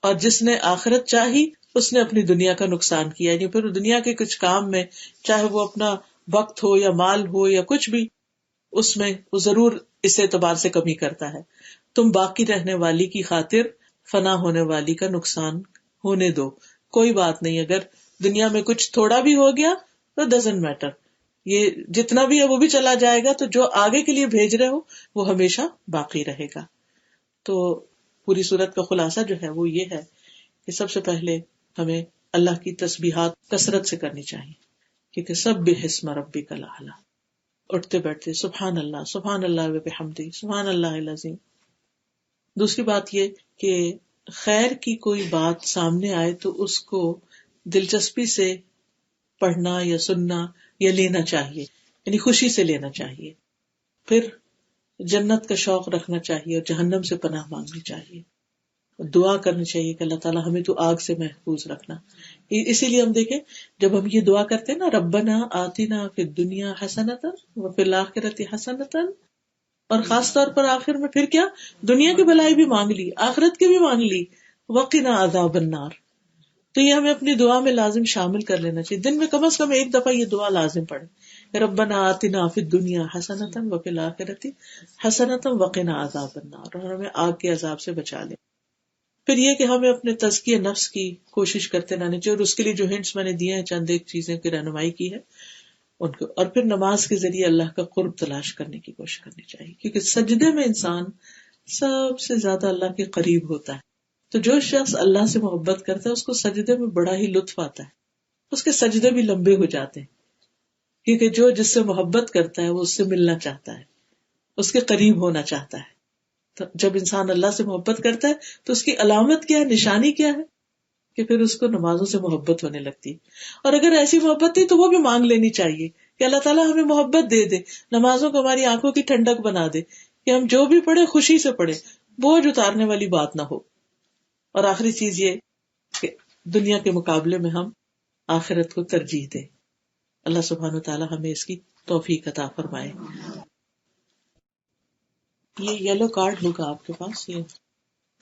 اور جس نے آخرت چاہی اس نے اپنی دنیا کا نقصان کیا, یعنی پھر دنیا کے کچھ کام میں چاہے وہ اپنا وقت ہو یا مال ہو یا کچھ بھی, اس میں وہ ضرور اس اعتبار سے کمی کرتا ہے. تم باقی رہنے والی کی خاطر فنا ہونے والی کا نقصان ہونے دو, کوئی بات نہیں, اگر دنیا میں کچھ تھوڑا بھی ہو گیا تو ڈزنٹ میٹر, یہ جتنا بھی ہے وہ بھی چلا جائے گا, تو جو آگے کے لیے بھیج رہے ہو وہ ہمیشہ باقی رہے گا. تو پوری صورت کا خلاصہ جو ہے وہ یہ ہے کہ سب سے پہلے ہمیں اللہ کی تسبیحات کثرت سے کرنی چاہیے, کیونکہ سبح اسم ربک الاعلی, اٹھتے بیٹھتے سبحان اللہ وبحمدہ سبحان اللہ العظیم. دوسری بات یہ کہ خیر کی کوئی بات سامنے آئے تو اس کو دلچسپی سے پڑھنا یا سننا یا لینا چاہیے, یعنی خوشی سے لینا چاہیے. پھر جنت کا شوق رکھنا چاہیے اور جہنم سے پناہ مانگنی چاہیے, دعا کرنی چاہیے کہ اللہ تعالیٰ ہمیں تو آگ سے محفوظ رکھنا. اسی لیے ہم دیکھیں جب ہم یہ دعا کرتے ہیں نا, ربنا آتنا فی الدنیا حسنۃ وفی الآخرۃ حسنۃ, اور خاص طور پر آخر میں پھر کیا, دنیا کی بلائی بھی مانگ لی, آخرت کی بھی مانگ لی, وقنا عذاب النار. تو یہ ہمیں اپنی دعا میں لازم شامل کر لینا چاہیے, دن میں کم از کم ایک دفعہ یہ دعا لازم پڑھیں, ربنا آتنا فی الدنیا حسنۃ وفی الآخرۃ حسنۃ وقنا عذاب النار, اور ہمیں آگ کے عذاب سے بچا لے. پھر یہ کہ ہمیں اپنے تزکیہ نفس کی کوشش کرتے رہنے چاہیے, اور اس کے لیے جو ہنٹس میں نے دیے ہیں, چند ایک چیزیں کی رہنمائی کی ہے ان کو, اور پھر نماز کے ذریعے اللہ کا قرب تلاش کرنے کی کوشش کرنی چاہیے, کیونکہ سجدے میں انسان سب سے زیادہ اللہ کے قریب ہوتا ہے. تو جو شخص اللہ سے محبت کرتا ہے اس کو سجدے میں بڑا ہی لطف آتا ہے, اس کے سجدے بھی لمبے ہو جاتے ہیں, کیونکہ جو جس سے محبت کرتا ہے وہ اس سے ملنا چاہتا ہے, اس کے قریب ہونا چاہتا ہے. تو جب انسان اللہ سے محبت کرتا ہے تو اس کی علامت کیا ہے, نشانی کیا ہے, کہ پھر اس کو نمازوں سے محبت ہونے لگتی. اور اگر ایسی محبت تھی تو وہ بھی مانگ لینی چاہیے کہ اللہ تعالیٰ ہمیں محبت دے دے, نمازوں کو ہماری آنکھوں کی ٹھنڈک بنا دے, کہ ہم جو بھی پڑھے خوشی سے پڑھے, بوجھ اتارنے والی بات نہ ہو. اور آخری چیز یہ کہ دنیا کے مقابلے میں ہم آخرت کو ترجیح دیں. اللہ سبحانہ وتعالیٰ ہمیں اس کی توفیق عطا فرمائے. یہ یلو کارڈ ہوگا آپ کے پاس. یہ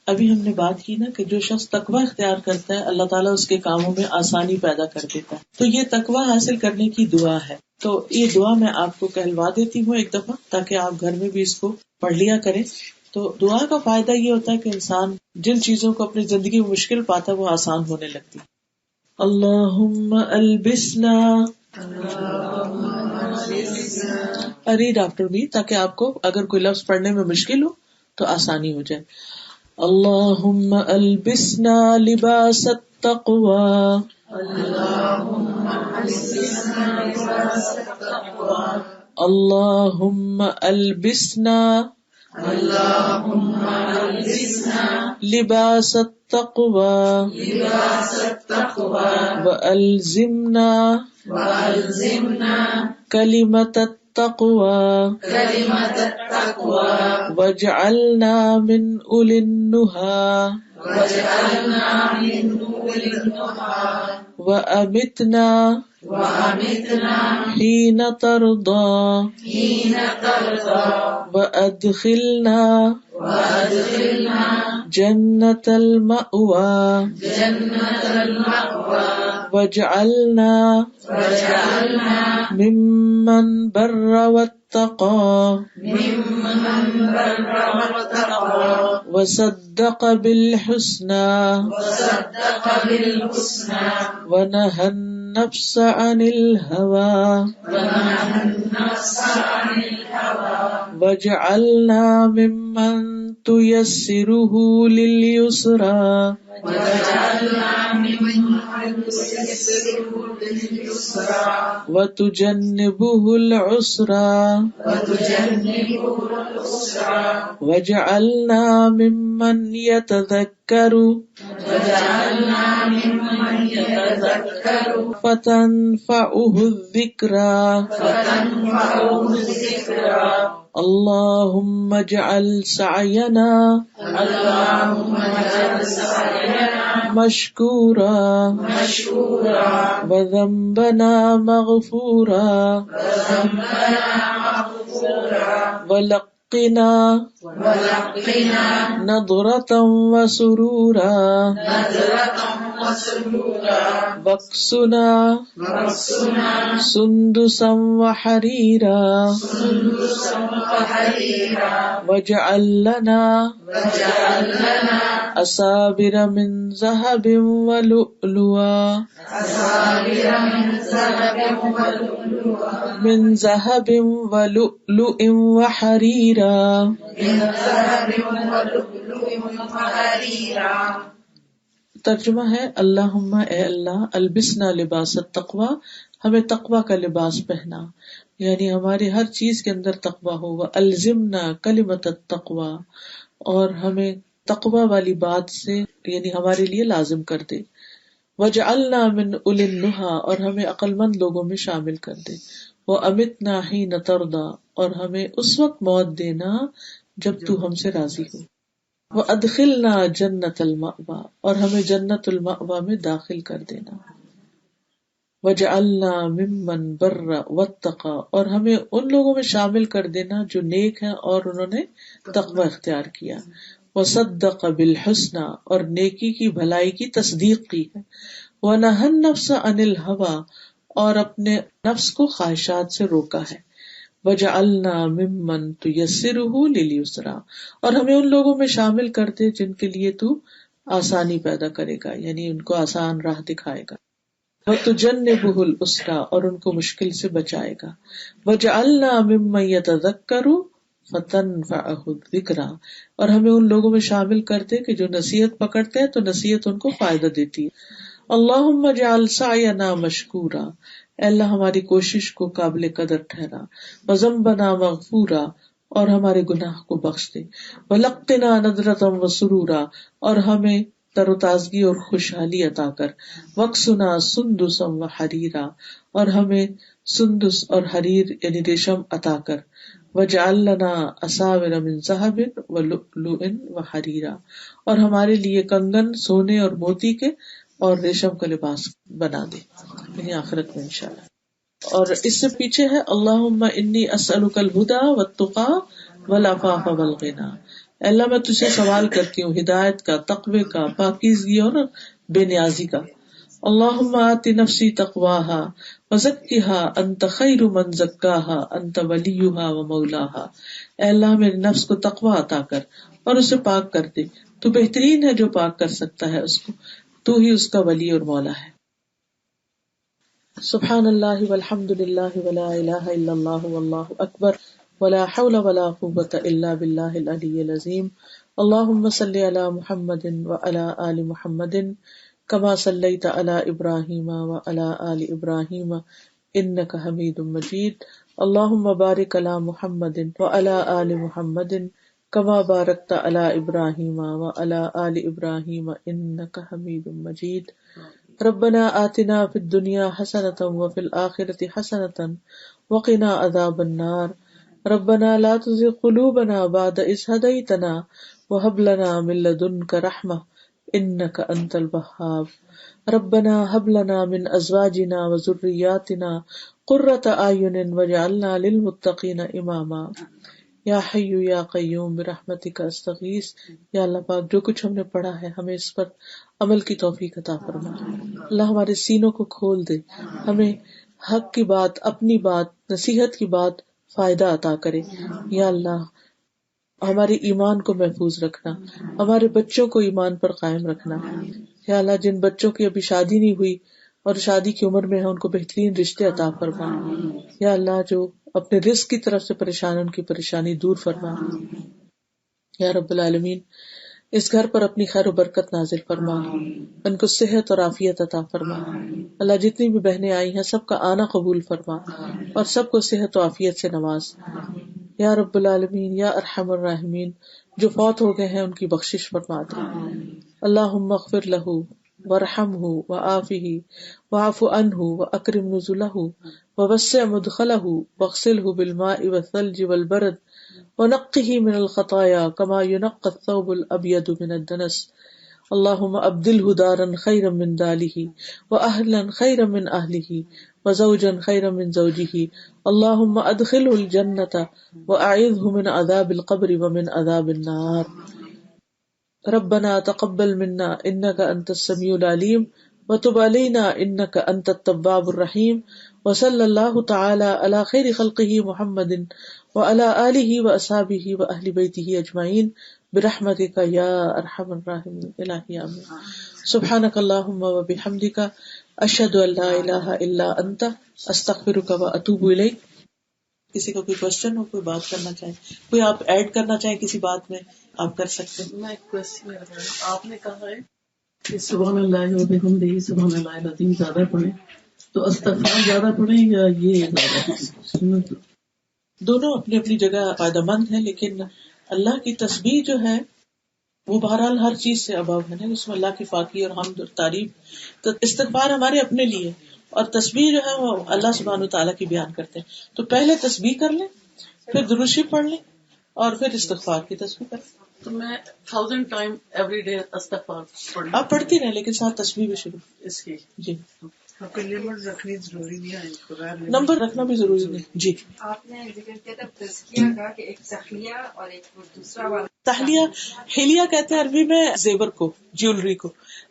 ابھی ہم نے بات کی نا کہ جو شخص تقوی اختیار کرتا ہے اللہ تعالیٰ اس کے کاموں میں آسانی پیدا کر دیتا ہے. تو یہ تقوی حاصل کرنے کی دعا ہے. تو یہ دعا میں آپ کو کہلوا دیتی ہوں ایک دفعہ, تاکہ آپ گھر میں بھی اس کو پڑھ لیا کریں. تو دعا کا فائدہ یہ ہوتا ہے کہ انسان جن چیزوں کو اپنی زندگی میں مشکل پاتا ہے وہ آسان ہونے لگتی. اللہم البسنا, ریڈ آفٹر می, تاکہ آپ کو اگر کوئی لفظ پڑھنے میں مشکل ہو تو آسانی ہو جائے. اللہم البسنا لباس التقوی, اللہم البسنا اللهم ألبسنا لباس التقوى وألزمنا كلمة التقوى واجعلنا من أولي النهى وأمتنا حين ترضى وأدخلنا جنة المأوى واجعلنا ممن بر واتقى وصدق بالحسنى ونهى النفس عن الهوى واجعلنا ممن تيسره لليسرى وتجنبه العسرى واجعلنا ممن يتذكر فتنفعه الذكرى اللهم اجعل سعينا مشكورا وذنبنا مغفورا ولقنا نضرة وسرورا واكسنا سندسا وحريرا واجعل لنا أسابر من ذهب ولؤلؤا من ذهب ولؤلؤ وحريرا. ترجمہ ہے اللہم اے اللہ البسنا لباس التقوی، ہمیں تقوی کا لباس پہنا، یعنی ہماری ہر چیز کے اندر تقوی ہو، الزمنا کلمۃ التقوی، اور ہمیں تقوی والی بات سے یعنی ہمارے لیے لازم کر دے، وجعلنا من اولی النہی، اور ہمیں عقل مند لوگوں میں شامل کر دے، وامیتنا حین ترضی، اور ہمیں اس وقت موت دینا جب تو ہم سے راضی ہو، وَأَدْخِلْنَا جَنَّةَ الْمَأْوَى، اور ہمیں جنت المأوى میں داخل کر دینا، وَجَعَلْنَا مِمَّنْ بَرَّ وَاتَّقَى، اور ہمیں ان لوگوں میں شامل کر دینا جو نیک ہیں اور انہوں نے تقوی اختیار کیا، وَصَدَّقَ بِالْحُسْنَى، اور نیکی کی بھلائی کی تصدیق کی ہے، وَنَهَى النَّفْسَ عَنِ الْهَوَى، اور اپنے نفس کو خواہشات سے روکا ہے، وَجَعَلْنَا مِمَّنْ تُيَسِّرُهُ لِلْيُسْرَى، اور ہمیں ان لوگوں میں شامل کر دے جن کے لیے تو آسانی پیدا کرے گا، یعنی ان کو آسان راہ دکھائے گا، وَتُجَنِّبُهُ الْعُسْرَى، اور ان کو مشکل سے بچائے گا، وَجَعَلْنَا مِمَّنْ يَتَذَكَّرُ فَتَنفَعَهُ الذِّكْرَى، اور ہمیں ان لوگوں میں شامل کر دے کہ جو نصیحت پکڑتے ہیں تو نصیحت ان کو فائدہ دیتی ہے، اللہم اجعل سعینا مشکورا، اے اللہ ہماری کوشش کو قابل قدر ٹھہرا، وذنبنا مغفورا، اور ہمارے گناہ کو بخش دے، ولقنا نضرۃ وسرورا، اور ہمیں تر و تازگی اور خوشحالی عطا کر، وقسنا سندسا وحریرا، اور ہمیں سندس اور حریر یعنی ریشم عطا کر، وجعل لنا اساور من ذهب ولؤلؤ وحریرا، اور ہمارے لیے کنگن سونے اور موتی کے اور ریشم کا لباس بنا دے، یعنی آخرت میں انشاءاللہ۔ اور اس سے پیچھے ہے اللہم انی اسألک الہدی والتقی والعفاف والغنی، اللہ میں تجھے سوال کرتی ہوں ہدایت کا، تقوی کا، پاکیزگی اور بے نیازی کا، اللہم آت نفسی تقواہا وزکھا انت خیر من زکاہا انت ولیہا ومولاہا، اے اللہ میرے نفس کو تقوی عطا کر اور اسے پاک کر دے، تو بہترین ہے جو پاک کر سکتا ہے اس کو، تو ہی اس کا ولی اور مولا ہے۔ سبحان اللہ والحمد للہ ولا الہ الا اللہ واللہ اکبر ولا حول ولا قوة الا باللہ العلی العظیم، اللہم صلی علی محمد وعلی آل محمد کما صلیت علی ابراہیم وعلی آل ابراہیم انک حمید مجید، اللہم بارک علی محمد وعلی آل محمد كما باركت على إبراهيم وعلى آل إبراهيم إنك حميد مجيد. ربنا آتنا في الدنيا حسنة وفي الآخرة حسنة وقنا عذاب النار. ربنا لا تزغ قلوبنا بعد إذ هديتنا وهب لنا من لدنك رحمة إنك أنت الوهاب. ربنا هب لنا من أزواجنا وذرياتنا قرة أعين واجعلنا للمتقين إماما. یا حی یا قیوم برحمتک استغیث. یا اللہ پاک جو کچھ ہم نے پڑھا ہے ہمیں اس پر عمل کی توفیق عطا فرما. اللہ ہمارے سینوں کو کھول دے، ہمیں حق کی بات، اپنی بات، نصیحت کی بات فائدہ عطا کرے. یا اللہ ہمارے ایمان کو محفوظ رکھنا، ہمارے بچوں کو ایمان پر قائم رکھنا. یا اللہ جن بچوں کی ابھی شادی نہیں ہوئی اور شادی کی عمر میں ہے ان کو بہترین رشتے عطا فرما. یا اللہ جو اپنے رزق کی طرف سے پریشان ان کی پریشانی دور فرما. یا رب العالمین اس گھر پر اپنی خیر و برکت نازل فرما، ان کو صحت اور عافیت عطا فرما. اللہ جتنی بھی بہنیں آئی ہیں سب کا آنا قبول فرما اور سب کو صحت و عافیت سے نواز. یا رب العالمین یا ارحم الراحمین جو فوت ہو گئے ہیں ان کی بخشش فرما دے. اللہم اغفر لہ وارحمہ وعافہ واعف عنہ واکرم نزلہ ووسع مدخلہ واغسلہ بالماء والثلج والبرد ونقہ من الخطایا کما ینقی الثوب الابیض من الدنس. اللہم ابدلہ دارا خیرا من دارہ واہلا خیرا من اہلہ وزوجا خیرا من زوجہ. اللہم ادخلہ الجنۃ واعذہ من عذاب القبر ومن عذاب النار. ربنا تقبل منا انك انت السميع العليم وتب علينا انك انت التواب الرحيم. وصلى الله تعالى على خير خلقه محمد وعلى آله واصحابه واهل بيته اجمعين برحمتك يا ارحم الراحمين. الہی آمین. سبحانك اللهم وبحمدك اشهد ان لا اله الا انت استغفرك واتوب اليك. کسی کا کوئی کوشچن ہو، کوئی بات کرنا چاہے، کوئی آپ ایڈ کرنا چاہیں کسی بات میں آپ کر سکتے ہیں. میں ایک کوشچن آپ نے کہا ہے کہ سبحان اللہ و بحمدہ سبحان اللہ العظیم زیادہ پڑھیں، تو استغفار زیادہ پڑھیں یا یہ زیادہ؟ دونوں اپنی اپنی جگہ فائدہ مند ہیں، لیکن اللہ کی تسبیح جو ہے وہ بہرحال ہر چیز سے ابو ہے، اس میں اللہ کی پاکی اور حمد اور تعریف. تو استغفار ہمارے اپنے لیے اور تسبیح جو ہے وہ اللہ سبحانہ وتعالیٰ کی بیان کرتے ہیں. تو پہلے تسبیح کر لیں، پھر درود شریف پڑھ لیں اور پھر استغفار کی تسبیح کر لیں. تو میں 1000 ٹائم ایوری ڈے استغفار پڑھوں؟ آپ پڑھتی رہیں لیکن ساتھ تسبیح بھی شروع. اس کی جی لمٹ رکھنی ضروری نہیں ہے، نمبر رکھنا بھی ضروری نہیں. جی آپ نے ذکر کیا تھا تزکیہ کا کہ ایک تخلیہ اور ایک دوسرا والا. تحلیہ، حلیہ کہتے ہیں عربی میں زیور کو، جیولری کو.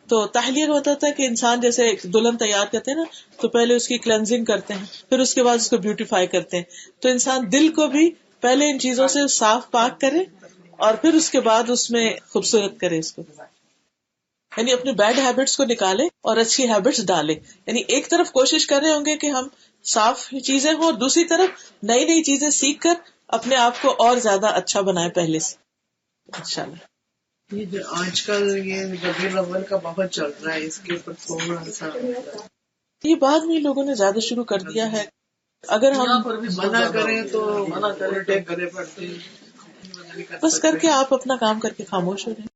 تو تحلیہ کا ہوتا ہے کہ انسان جیسے دلہن تیار کرتے ہیں نا، تو پہلے اس کی کلینزنگ کرتے ہیں، پھر اس کے بعد اس کو بیوٹیفائی کرتے ہیں. تو انسان دل کو بھی پہلے ان چیزوں سے صاف پاک کرے اور پھر اس کے بعد اس میں خوبصورت کرے اس کو. یعنی اپنے بیڈ ہیبٹس کو نکالے اور اچھی ہیبٹس ڈالے. یعنی ایک طرف کوشش کر رہے ہوں گے کہ ہم صاف چیزیں ہوں اور دوسری طرف نئی نئی چیزیں سیکھ کر اپنے آپ کو اور زیادہ اچھا بنائے پہلے سے انشاءاللہ. یہ جو آج کل یہ ربیع الاول کا بہت چل رہا ہے، اس کے اوپر تھوڑا سا یہ بعد میں لوگوں نے زیادہ شروع کر دیا ہے. اگر ہم منع کریں تو منع کرے پڑتے بس کر کے آپ اپنا کام کر کے خاموش ہو جائیں.